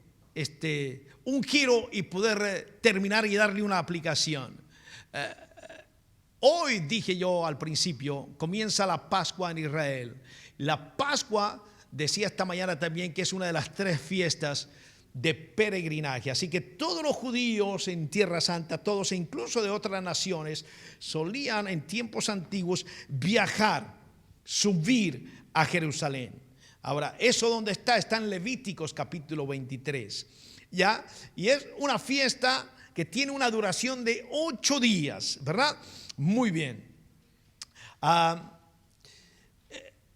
un giro y poder terminar y darle una aplicación. Hoy, dije yo al principio, comienza la Pascua en Israel. La Pascua, decía esta mañana también, que es una de las 3 fiestas de peregrinaje. Así que todos los judíos en Tierra Santa, todos, incluso de otras naciones, solían en tiempos antiguos viajar, subir a Jerusalén. Ahora, eso donde está en Levíticos capítulo 23, ¿ya? Y es una fiesta que tiene una duración de 8 días, ¿verdad? Muy bien.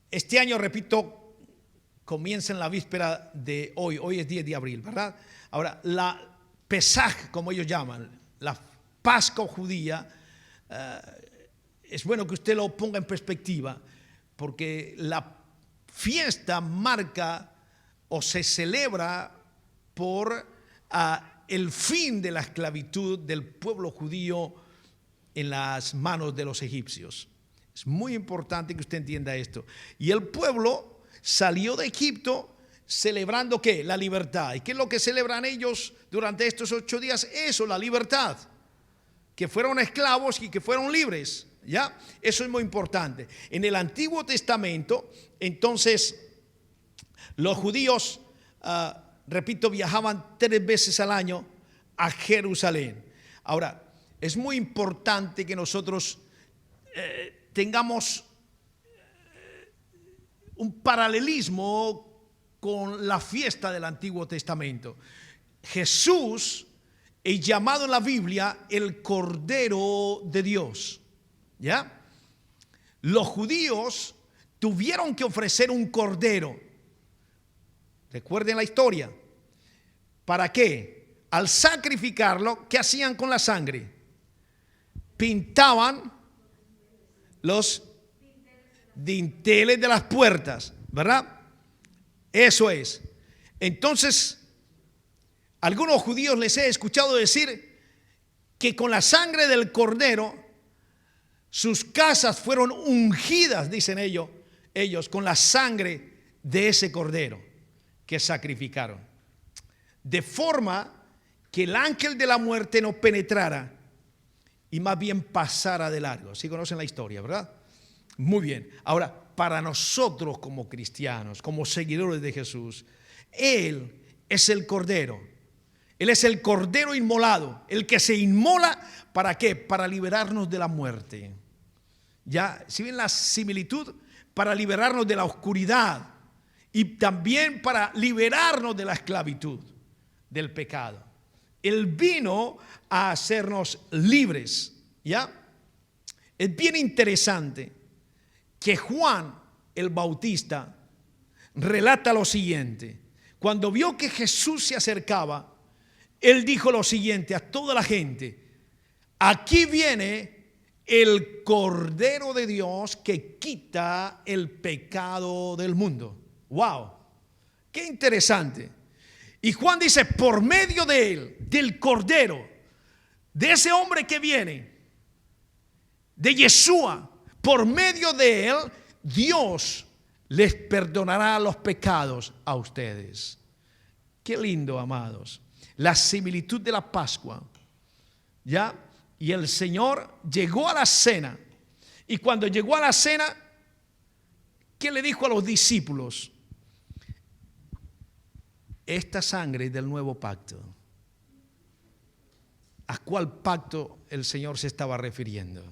Este año, repito, comienza en la víspera de hoy. Hoy es 10 de abril, ¿verdad? Ahora, la Pesaj, como ellos llaman, la Pascua judía, es bueno que usted lo ponga en perspectiva, porque la fiesta marca o se celebra por el fin de la esclavitud del pueblo judío en las manos de los egipcios. Es muy importante que usted entienda esto. Y el pueblo salió de Egipto celebrando ¿qué? La libertad. ¿Y qué es lo que celebran ellos durante estos 8 días? Eso, la libertad. Que fueron esclavos y que fueron libres. ¿Ya? Eso es muy importante. En el Antiguo Testamento, entonces, Los judíos, repito, viajaban 3 veces al año a Jerusalén. Ahora, es muy importante que nosotros tengamos un paralelismo con la fiesta del Antiguo Testamento. Jesús es llamado en la Biblia el Cordero de Dios, ¿ya? Los judíos tuvieron que ofrecer un cordero. Recuerden la historia. ¿Para qué? Al sacrificarlo, ¿qué hacían con la sangre? Pintaban los dinteles de las puertas, ¿verdad? Eso es. Entonces, algunos judíos les he escuchado decir que con la sangre del cordero sus casas fueron ungidas, dicen ellos, con la sangre de ese cordero que sacrificaron. De forma que el ángel de la muerte no penetrara y más bien pasara de largo. ¿Sí conocen la historia, verdad? Muy bien. Ahora, para nosotros como cristianos, como seguidores de Jesús, Él es el Cordero. Él es el Cordero inmolado, el que se inmola, ¿para qué? Para liberarnos de la muerte. Ya, si ven la similitud, para liberarnos de la oscuridad y también para liberarnos de la esclavitud, del pecado. Él vino a hacernos libres, ¿ya? Es bien interesante que Juan el Bautista relata lo siguiente. Cuando vio que Jesús se acercaba, él dijo lo siguiente a toda la gente: aquí viene el Cordero de Dios que quita el pecado del mundo. ¡Wow! ¡Qué interesante! Y Juan dice, por medio de él, del Cordero, de ese hombre que viene, de Yeshua, por medio de él, Dios les perdonará los pecados a ustedes. Qué lindo, amados. La similitud de la Pascua, ¿ya? Y el Señor llegó a la cena. Y cuando llegó a la cena, ¿qué le dijo a los discípulos? Esta sangre es del nuevo pacto. ¿A cuál pacto el Señor se estaba refiriendo?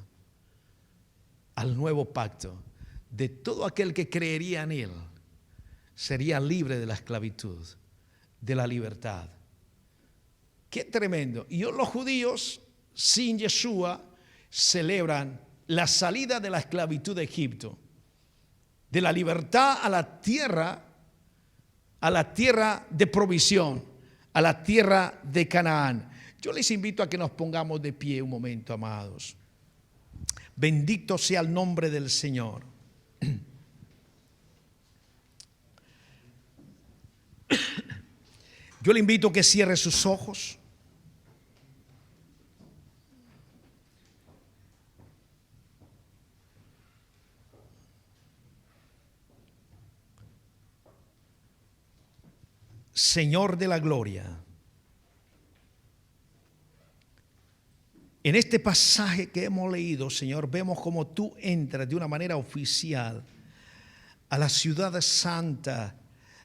Al nuevo pacto. De todo aquel que creería en Él, sería libre de la esclavitud, de la libertad. Qué tremendo. Y los judíos, sin Yeshua, celebran la salida de la esclavitud de Egipto, de la libertad a la tierra de provisión, a la tierra de Canaán. Yo les invito a que nos pongamos de pie un momento, amados. Bendito sea el nombre del Señor. Yo le invito a que cierre sus ojos. Señor de la gloria, en este pasaje que hemos leído, Señor, vemos como tú entras de una manera oficial a la ciudad santa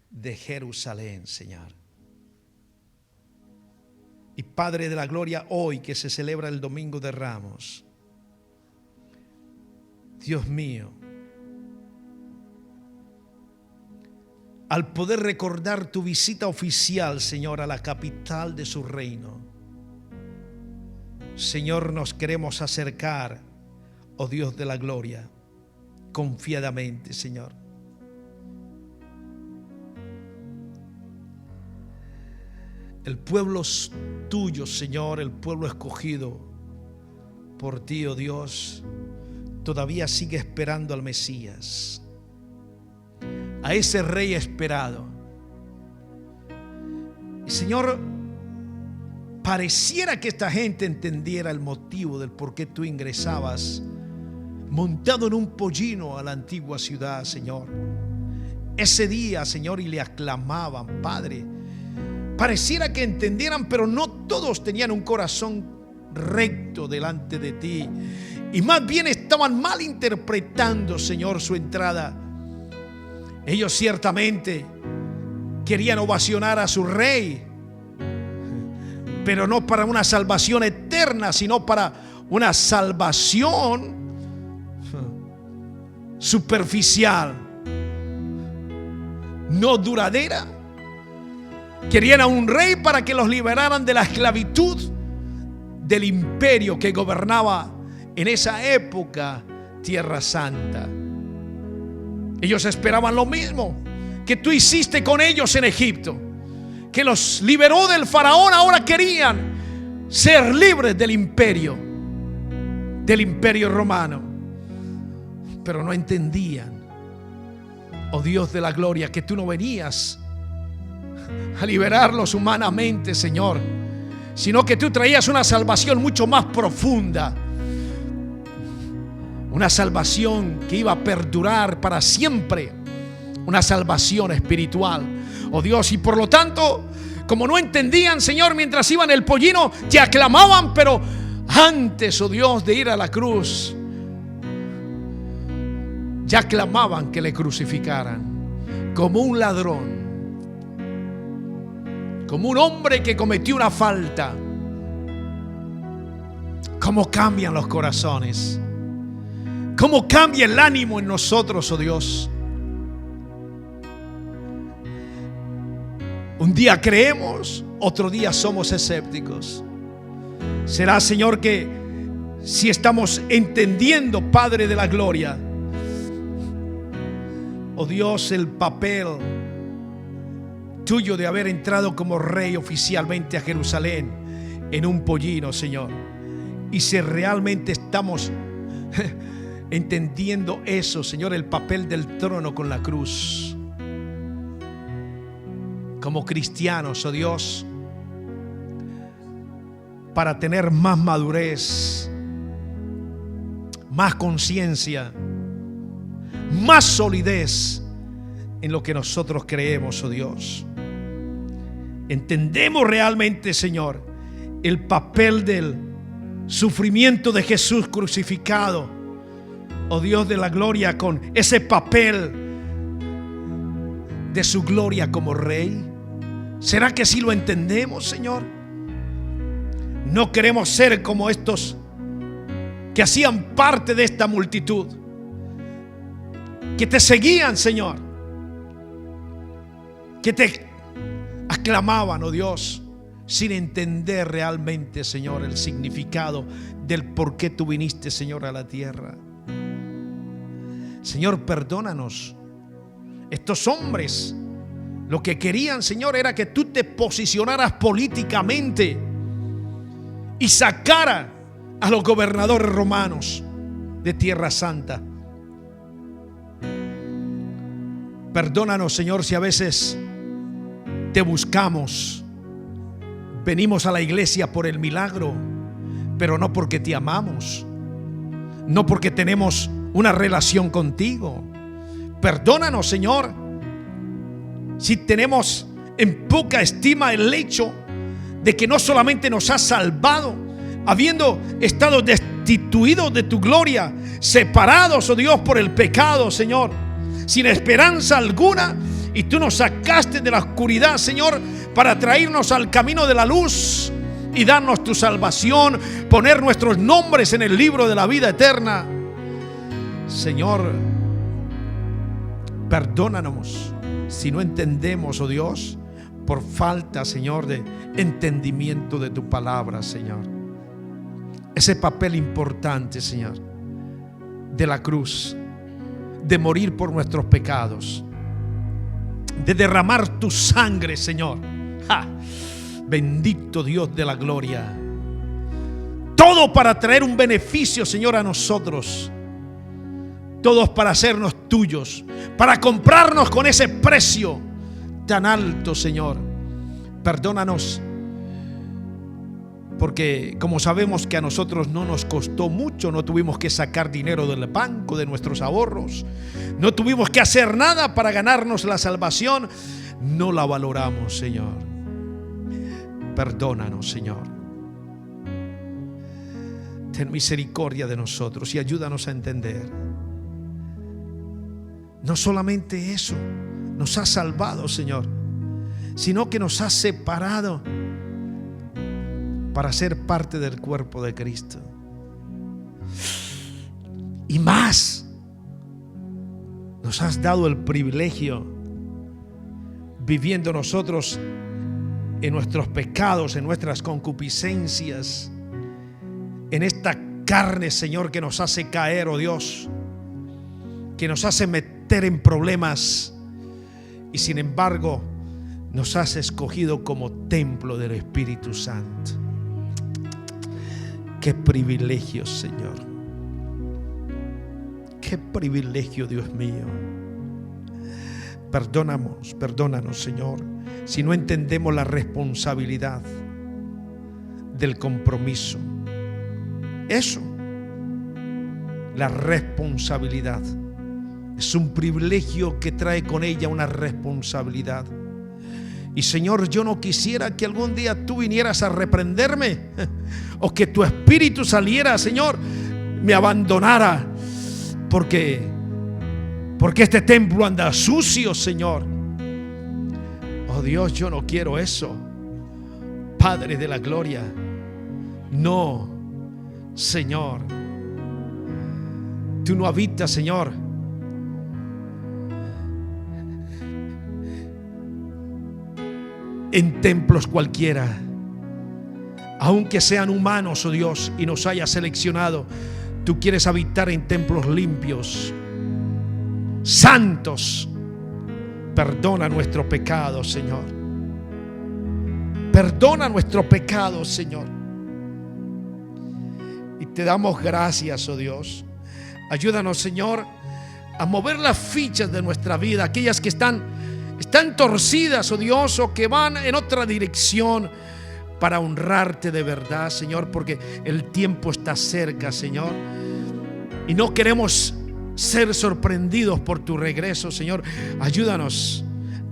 de Jerusalén, Señor. Y Padre de la gloria, hoy que se celebra el Domingo de Ramos, Dios mío, al poder recordar tu visita oficial, Señor, a la capital de su reino, Señor, nos queremos acercar, oh Dios de la gloria, confiadamente, Señor. El pueblo tuyo, Señor, el pueblo escogido por ti, oh Dios, todavía sigue esperando al Mesías, a ese rey esperado. Y Señor, pareciera que esta gente entendiera el motivo del por qué tú ingresabas montado en un pollino a la antigua ciudad, Señor. Ese día, Señor, y le aclamaban, Padre. Pareciera que entendieran, pero no todos tenían un corazón recto delante de ti. Y más bien estaban malinterpretando, Señor, su entrada. Ellos ciertamente querían ovacionar a su rey, pero no para una salvación eterna, sino para una salvación superficial, no duradera. Querían a un rey para que los liberaran de la esclavitud del imperio que gobernaba en esa época Tierra Santa. Ellos esperaban lo mismo que tú hiciste con ellos en Egipto, que los liberó del faraón. Ahora querían ser libres del imperio romano, pero no entendían, oh Dios de la gloria, que tú no venías a liberarlos humanamente, Señor, sino que tú traías una salvación mucho más profunda, una salvación que iba a perdurar para siempre, una salvación espiritual, oh Dios. Y por lo tanto, como no entendían, Señor, mientras iban el pollino, te aclamaban, pero antes, oh Dios, de ir a la cruz, ya clamaban que le crucificaran como un ladrón, como un hombre que cometió una falta. ¿Cómo cambian los corazones? ¿Cómo cambia el ánimo en nosotros, oh Dios? Un día creemos, otro día somos escépticos. Será, Señor, que si estamos entendiendo, Padre de la gloria, oh Dios, el papel tuyo de haber entrado como rey oficialmente a Jerusalén en un pollino, Señor, y si realmente estamos entendiendo eso, Señor, el papel del trono con la cruz, como cristianos, oh Dios, para tener más madurez, más conciencia, más solidez en lo que nosotros creemos, oh Dios. Entendemos realmente, Señor, el papel del sufrimiento de Jesús crucificado, oh Dios de la gloria, con ese papel de su gloria como Rey. ¿Será que sí lo entendemos, Señor? No queremos ser como estos que hacían parte de esta multitud, que te seguían, Señor, que te aclamaban, oh Dios, sin entender realmente, Señor, el significado del por qué tú viniste, Señor, a la tierra. Señor, perdónanos. Estos hombres lo que querían, Señor, era que tú te posicionaras políticamente y sacara a los gobernadores romanos de Tierra Santa. Perdónanos, Señor, si a veces te buscamos, venimos a la iglesia por el milagro, pero no porque te amamos, no porque tenemos una relación contigo. Perdónanos, Señor, si tenemos en poca estima el hecho de que no solamente nos has salvado, habiendo estado destituidos de tu gloria, separados, oh Dios, por el pecado, Señor, sin esperanza alguna, y tú nos sacaste de la oscuridad, Señor, para traernos al camino de la luz y darnos tu salvación, poner nuestros nombres en el libro de la vida eterna. Señor, perdónanos si no entendemos, oh Dios, por falta, Señor, de entendimiento de tu palabra, Señor. Ese papel importante, Señor, de la cruz, de morir por nuestros pecados, de derramar tu sangre, Señor. ¡Ja! Bendito Dios de la gloria. Todo para traer un beneficio, Señor, a nosotros. Todos para hacernos tuyos, para comprarnos con ese precio tan alto, Señor. Perdónanos, porque como sabemos que a nosotros no nos costó mucho, no tuvimos que sacar dinero del banco, de nuestros ahorros, no tuvimos que hacer nada para ganarnos la salvación, no la valoramos, Señor. Perdónanos, Señor. Ten misericordia de nosotros y ayúdanos a entender. No solamente eso, nos has salvado, Señor, sino que nos has separado para ser parte del cuerpo de Cristo. Y más, nos has dado el privilegio, viviendo nosotros en nuestros pecados, en nuestras concupiscencias, en esta carne, Señor, que nos hace caer, oh Dios, que nos hace meter en problemas, y sin embargo nos has escogido como templo del Espíritu Santo. Qué privilegio, Señor. Qué privilegio, Dios mío. Perdónanos, Señor, si no entendemos la responsabilidad del compromiso. Eso, la responsabilidad, es un privilegio que trae con ella una responsabilidad. Y Señor, yo no quisiera que algún día tú vinieras a reprenderme, o que tu espíritu saliera, Señor, me abandonara, porque este templo anda sucio, Señor. Oh Dios, yo no quiero eso, Padre de la gloria. No, Señor, tú no habitas, Señor, en templos cualquiera, aunque sean humanos, oh Dios, y nos hayas seleccionado. Tú quieres habitar en templos limpios, santos. Perdona nuestro pecado, Señor. Perdona nuestro pecado, Señor. Y te damos gracias, oh Dios. Ayúdanos, Señor, a mover las fichas de nuestra vida, aquellas que están torcidas, oh Dios, o que van en otra dirección, para honrarte de verdad, Señor, porque el tiempo está cerca, Señor, y no queremos ser sorprendidos por tu regreso, Señor. Ayúdanos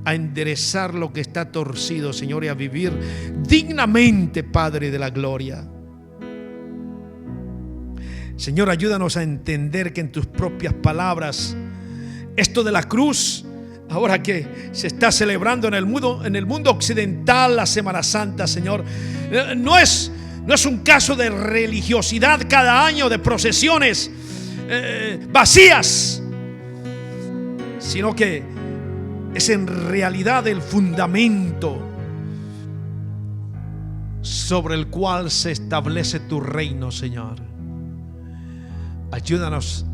a enderezar lo que está torcido, Señor, y a vivir dignamente, Padre de la gloria. Señor, ayúdanos a entender que en tus propias palabras, esto de la cruz, ahora que se está celebrando en el mundo occidental la Semana Santa, Señor, no es un caso de religiosidad cada año, de procesiones vacías, sino que es en realidad el fundamento sobre el cual se establece tu reino, Señor. Ayúdanos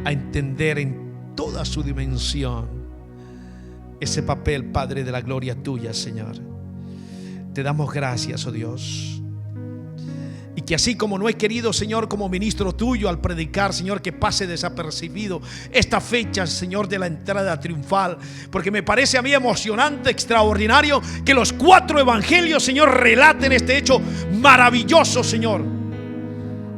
a entender en toda su dimensión ese papel, Padre de la gloria tuya, Señor. Te damos gracias, oh Dios. Y que así como no he querido, Señor, como ministro tuyo al predicar, Señor, que pase desapercibido esta fecha, Señor, de la entrada triunfal, porque me parece a mí emocionante, extraordinario, que los 4 evangelios, Señor, relaten este hecho maravilloso, Señor,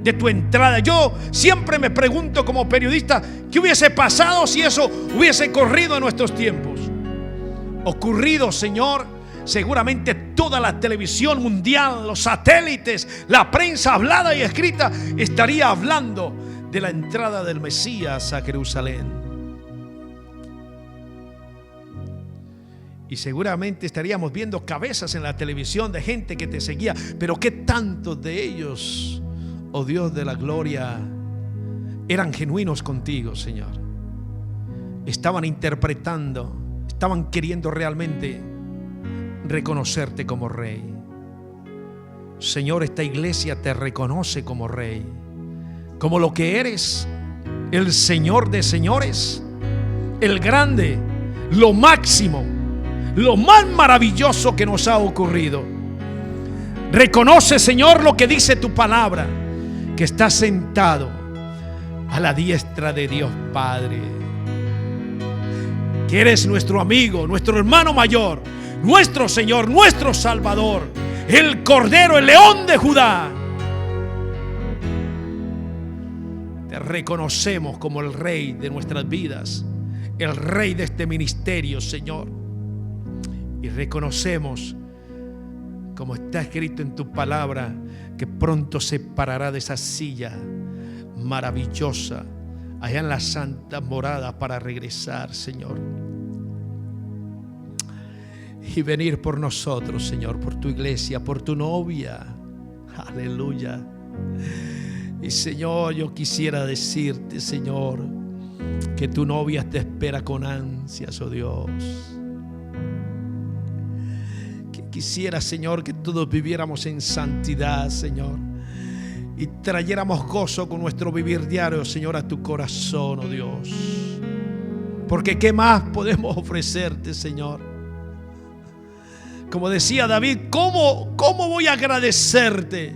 de tu entrada. Yo siempre me pregunto como periodista, ¿qué hubiese pasado si eso hubiese corrido en nuestros tiempos? Ocurrido, Señor, seguramente toda la televisión mundial, los satélites, la prensa hablada y escrita estaría hablando de la entrada del Mesías a Jerusalén. Y seguramente estaríamos viendo cabezas en la televisión de gente que te seguía. Pero ¿qué tantos de ellos, oh Dios de la gloria, eran genuinos contigo, Señor? Estaban interpretando, estaban queriendo realmente reconocerte como Rey. Señor, esta iglesia te reconoce como Rey, como lo que eres, el Señor de señores, el grande, lo máximo, lo más maravilloso que nos ha ocurrido. Reconoce, Señor, lo que dice tu palabra, que estás sentado a la diestra de Dios Padre, que eres nuestro amigo, nuestro hermano mayor, nuestro Señor, nuestro Salvador, el Cordero, el León de Judá. Te reconocemos como el Rey de nuestras vidas, el Rey de este ministerio, Señor. Y reconocemos, como está escrito en tu palabra, que pronto se parará de esa silla maravillosa allá en la santa morada para regresar, Señor. y venir por nosotros, Señor, por tu iglesia, por tu novia. Aleluya. Y Señor, yo quisiera decirte, Señor, que tu novia te espera con ansias, oh Dios. Que quisiera, Señor, que todos viviéramos en santidad, Señor, y trayéramos gozo con nuestro vivir diario, Señor, a tu corazón, oh Dios. Porque ¿qué más podemos ofrecerte, Señor? Como decía David, ¿cómo voy a agradecerte?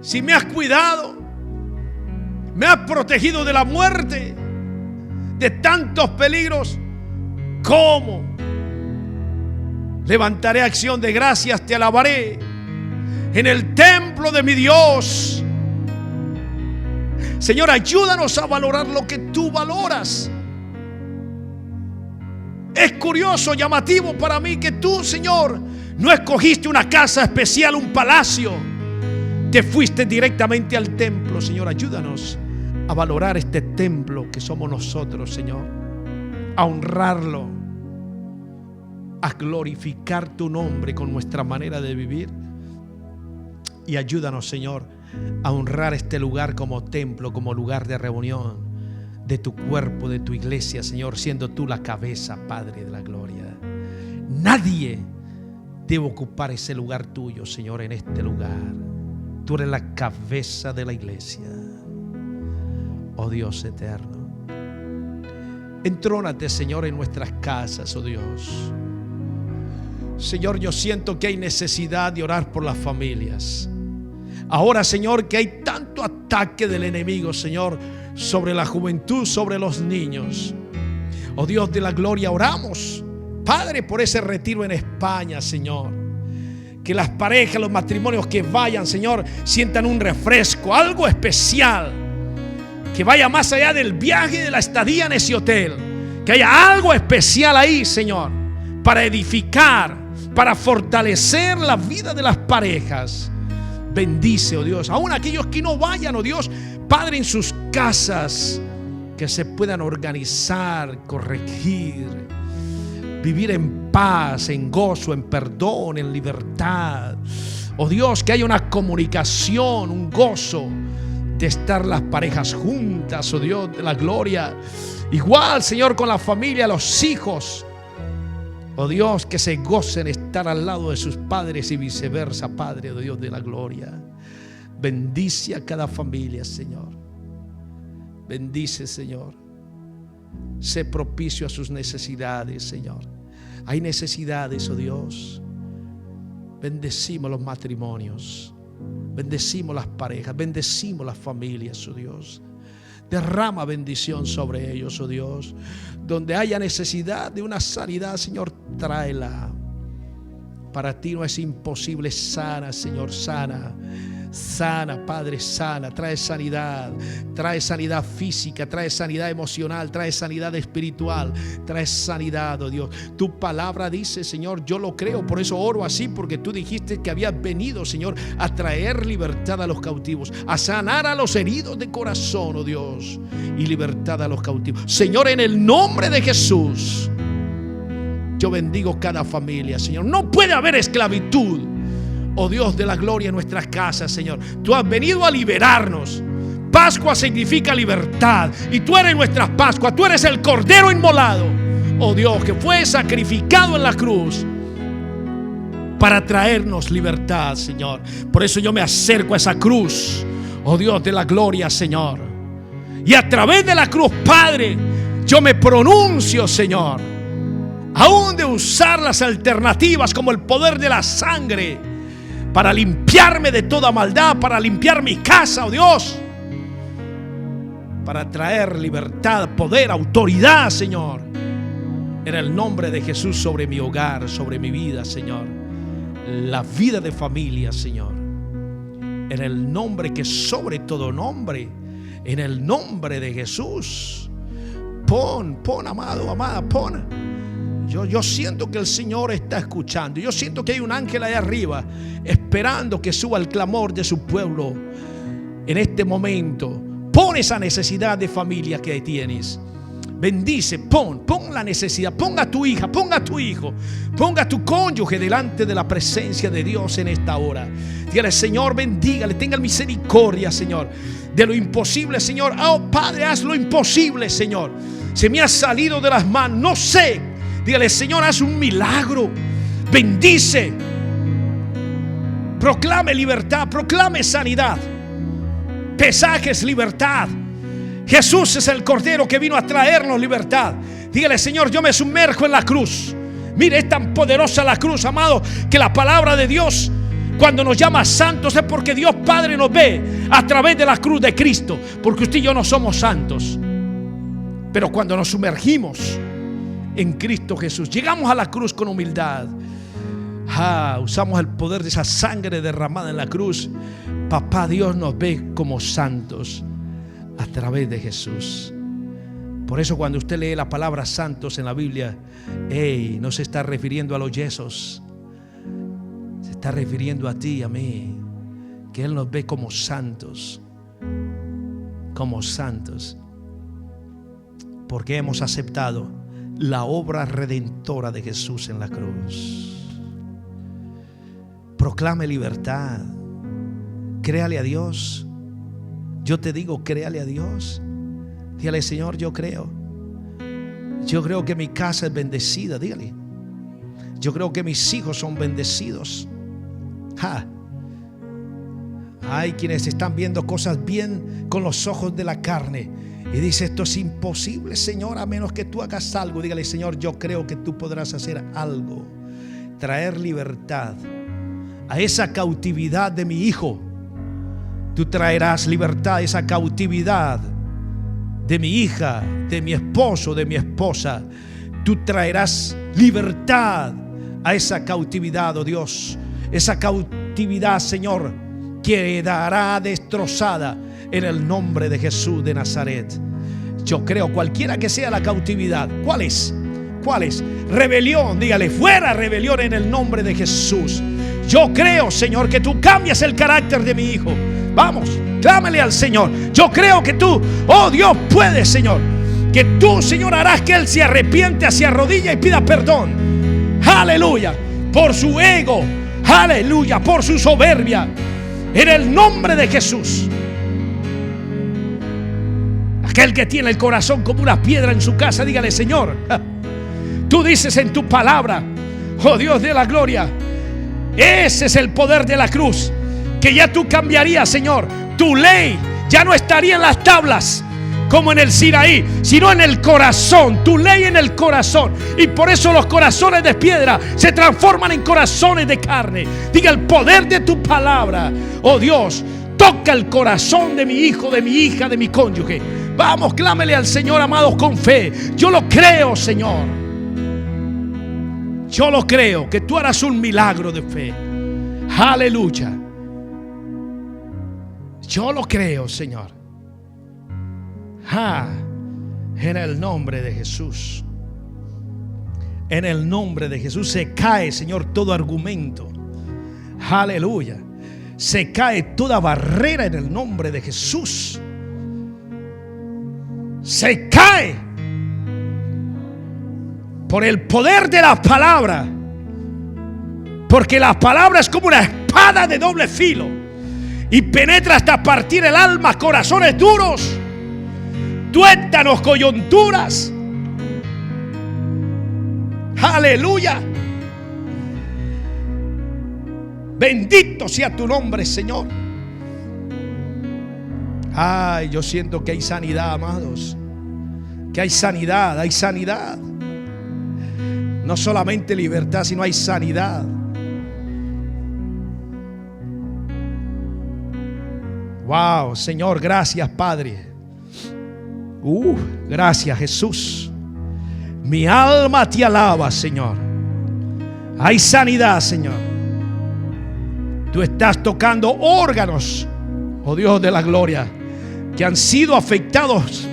Si me has cuidado, me has protegido de la muerte, de tantos peligros, ¿cómo? Levantaré acción de gracias, te alabaré en el templo de mi Dios. Señor, ayúdanos a valorar lo que tú valoras. Es curioso, llamativo para mí que tú, Señor, no escogiste una casa especial, un palacio. Te fuiste directamente al templo. Señor, ayúdanos a valorar este templo que somos nosotros, Señor, a honrarlo, a glorificar tu nombre con nuestra manera de vivir. Y ayúdanos, Señor, a honrar este lugar como templo, como lugar de reunión de tu cuerpo, de tu iglesia, Señor, siendo tú la cabeza, Padre de la gloria. Nadie debe ocupar ese lugar tuyo, Señor, en este lugar. Tú eres la cabeza de la iglesia, oh Dios eterno. Entrónate, Señor, en nuestras casas, oh Dios. Señor, yo siento que hay necesidad de orar por las familias. Ahora, Señor, que hay tanto ataque del enemigo, Señor, sobre la juventud, sobre los niños. Oh Dios de la gloria, oramos, Padre, por ese retiro en España, Señor. Que las parejas, los matrimonios que vayan, Señor, sientan un refresco, algo especial. Que vaya más allá del viaje, de la estadía en ese hotel. Que haya algo especial ahí, Señor, para edificar, para fortalecer la vida de las parejas. Bendice, oh Dios, aún aquellos que no vayan, oh Dios, Padre, en sus casas, que se puedan organizar, corregir, vivir en paz, en gozo, en perdón, en libertad. Oh Dios, que haya una comunicación, un gozo de estar las parejas juntas, oh Dios de la gloria. Igual, Señor, con la familia, los hijos. Oh Dios, que se gocen estar al lado de sus padres y viceversa, Padre, oh Dios de la gloria. Bendice a cada familia, Señor. Bendice, Señor. Sé propicio a sus necesidades, Señor. Hay necesidades, oh Dios. Bendecimos los matrimonios. Bendecimos las parejas. Bendecimos las familias, oh Dios. Derrama bendición sobre ellos, oh Dios. Donde haya necesidad de una sanidad, Señor, tráela. Para ti no es imposible. Sana, Señor, sana. Sana, Padre, sana. Trae sanidad física, trae sanidad emocional, trae sanidad espiritual, trae sanidad, oh Dios. Tu palabra dice, Señor, yo lo creo, por eso oro así, porque tú dijiste que habías venido, Señor, a traer libertad a los cautivos, a sanar a los heridos de corazón, oh Dios, y libertad a los cautivos. Señor, en el nombre de Jesús, yo bendigo cada familia, Señor. No puede haber esclavitud, oh Dios de la gloria, en nuestras casas, Señor. Tú has venido a liberarnos. Pascua significa libertad, y tú eres nuestra Pascua. Tú eres el Cordero inmolado, oh Dios, que fue sacrificado en la cruz para traernos libertad, Señor. Por eso yo me acerco a esa cruz, oh Dios de la gloria, Señor. Y a través de la cruz, Padre, yo me pronuncio, Señor, aún de usar las alternativas como el poder de la sangre para limpiarme de toda maldad, para limpiar mi casa, oh Dios, para traer libertad, poder, autoridad, Señor, en el nombre de Jesús sobre mi hogar, sobre mi vida, Señor, la vida de familia, Señor, en el nombre que sobre todo nombre, en el nombre de Jesús. Pon, amado, amada, pon. Yo siento que el Señor está escuchando. Yo siento que hay un ángel ahí arriba esperando que suba el clamor de su pueblo en este momento. Pon esa necesidad de familia que tienes. Bendice, pon la necesidad, ponga a tu hija, ponga a tu hijo, ponga a tu cónyuge delante de la presencia de Dios en esta hora. Dígale: Señor, bendígale, tenga misericordia, Señor, de lo imposible, Señor. Oh Padre, haz lo imposible, Señor. Se me ha salido de las manos, no sé. Dígale: Señor, haz un milagro, bendice, proclame libertad, proclame sanidad. Pesaj es libertad. Jesús es el Cordero que vino a traernos libertad. Dígale: Señor, yo me sumerjo en la cruz. Mire, es tan poderosa la cruz, amado, que la palabra de Dios, cuando nos llama santos, es porque Dios Padre nos ve a través de la cruz de Cristo. Porque usted y yo no somos santos, pero cuando nos sumergimos en Cristo Jesús, llegamos a la cruz con humildad, usamos el poder de esa sangre derramada en la cruz. Papá Dios nos ve como santos a través de Jesús. Por eso cuando usted lee la palabra santos en la Biblia, no se está refiriendo a los yesos, se está refiriendo a ti y a mí, que Él nos ve como santos, porque hemos aceptado la obra redentora de Jesús en la cruz. Proclame libertad, créale a Dios. Yo te digo, créale a Dios. Dígale: Señor, yo creo que mi casa es bendecida. Dígale: yo creo que mis hijos son bendecidos. Hay quienes están viendo cosas bien con los ojos de la carne y dice: esto es imposible, Señor, a menos que tú hagas algo. Dígale: Señor, yo creo que tú podrás hacer algo, traer libertad a esa cautividad de mi hijo. Tú traerás libertad a esa cautividad de mi hija, de mi esposo, de mi esposa. Tú traerás libertad a esa cautividad, oh Dios. Esa cautividad, Señor, quedará destrozada en el nombre de Jesús de Nazaret. Yo creo, cualquiera que sea la cautividad. ¿Cuál es? Rebelión. Dígale: fuera rebelión en el nombre de Jesús. Yo creo, Señor, que tú cambias el carácter de mi hijo. Vamos, clámale al Señor. Yo creo que tú, oh Dios, puedes, Señor. Que tú, Señor, harás que él se arrepiente, se arrodille y pida perdón. Aleluya. Por su ego. Aleluya. Por su soberbia. En el nombre de Jesús. Aquel que tiene el corazón como una piedra en su casa, dígale: Señor, tú dices en tu palabra, oh Dios de la gloria, ese es el poder de la cruz, que ya tú cambiarías, Señor. Tu ley ya no estaría en las tablas como en el Sinaí, sino en el corazón. Tu ley en el corazón. Y por eso los corazones de piedra se transforman en corazones de carne. Diga: el poder de tu palabra, oh Dios, toca el corazón de mi hijo, de mi hija, de mi cónyuge. Vamos, clámele al Señor, amados, con fe. Yo lo creo, Señor. Yo lo creo, que tú harás un milagro de fe. Aleluya. Yo lo creo, Señor. En el nombre de Jesús. En el nombre de Jesús se cae, Señor, todo argumento. Aleluya. Se cae toda barrera en el nombre de Jesús. Se cae por el poder de la palabra, porque la palabra es como una espada de doble filo y penetra hasta partir el alma, corazones duros, tuétanos, coyunturas. Aleluya. Bendito sea tu nombre, Señor. Ay, yo siento que hay sanidad, amados. Que hay sanidad, hay sanidad. No solamente libertad, sino hay sanidad. Wow, Señor, gracias, Padre. Gracias, Jesús. Mi alma te alaba, Señor. Hay sanidad, Señor. Tú estás tocando órganos, oh Dios de la gloria, que han sido afectados,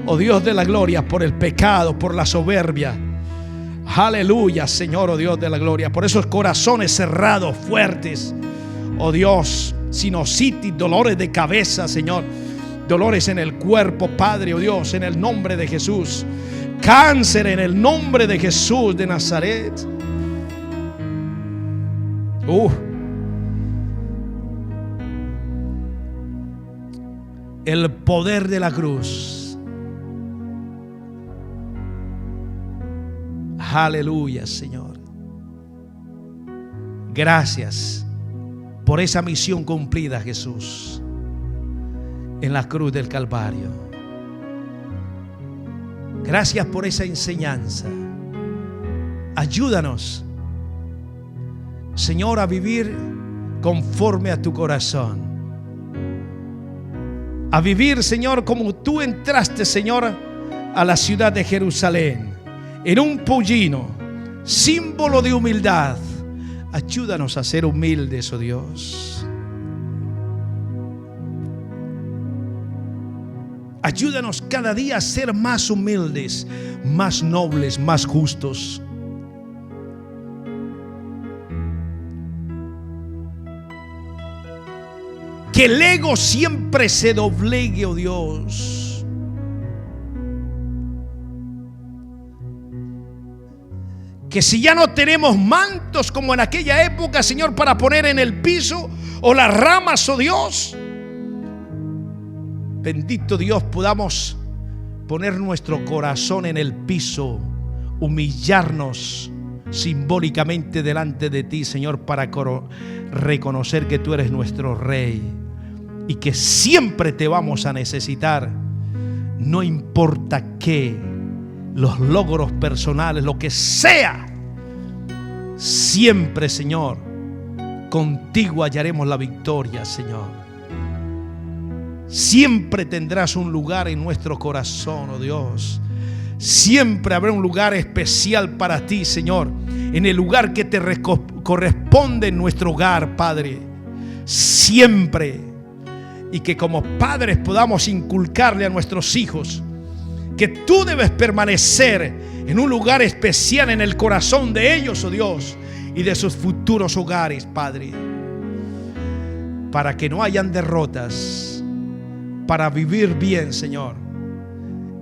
oh Dios de la gloria, por el pecado, por la soberbia. Aleluya, Señor, oh Dios de la gloria, por esos corazones cerrados, fuertes, oh Dios, sinusitis, dolores de cabeza, Señor, Dolores en el cuerpo, Padre, oh Dios, en el nombre de Jesús. Cáncer en el nombre de Jesús de Nazaret. El poder de la cruz. Aleluya, Señor. Gracias por esa misión cumplida, Jesús, en la cruz del Calvario. Gracias por esa enseñanza. Ayúdanos, Señor, a vivir conforme a tu corazón. A vivir, Señor, como tú entraste, Señor, a la ciudad de Jerusalén, en un pollino, símbolo de humildad. Ayúdanos a ser humildes, oh Dios. Ayúdanos cada día a ser más humildes, más nobles, más justos. Que el ego siempre se doblegue, oh Dios. Que si ya no tenemos mantos como en aquella época, Señor, para poner en el piso o las ramas, oh Dios, bendito Dios, podamos poner nuestro corazón en el piso, humillarnos simbólicamente delante de ti, Señor, para reconocer que tú eres nuestro Rey y que siempre te vamos a necesitar. No importa qué, los logros personales, lo que sea, siempre, Señor, contigo hallaremos la victoria, Señor. Siempre tendrás un lugar en nuestro corazón, oh Dios. Siempre habrá un lugar especial para ti, Señor, en el lugar que te corresponde en nuestro hogar, Padre. Siempre. Y que como padres podamos inculcarle a nuestros hijos que tú debes permanecer en un lugar especial en el corazón de ellos, oh Dios, y de sus futuros hogares, Padre, para que no hayan derrotas, para vivir bien, Señor,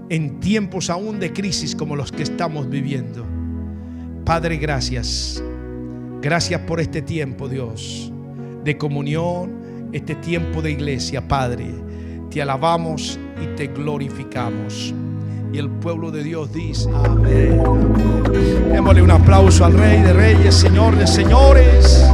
en tiempos aún de crisis como los que estamos viviendo. Padre, gracias. Gracias por este tiempo, Dios, de comunión, este tiempo de iglesia, Padre. Te alabamos y te glorificamos. Y el pueblo de Dios dice: amén. Démosle un aplauso al Rey de Reyes, Señor de Señores.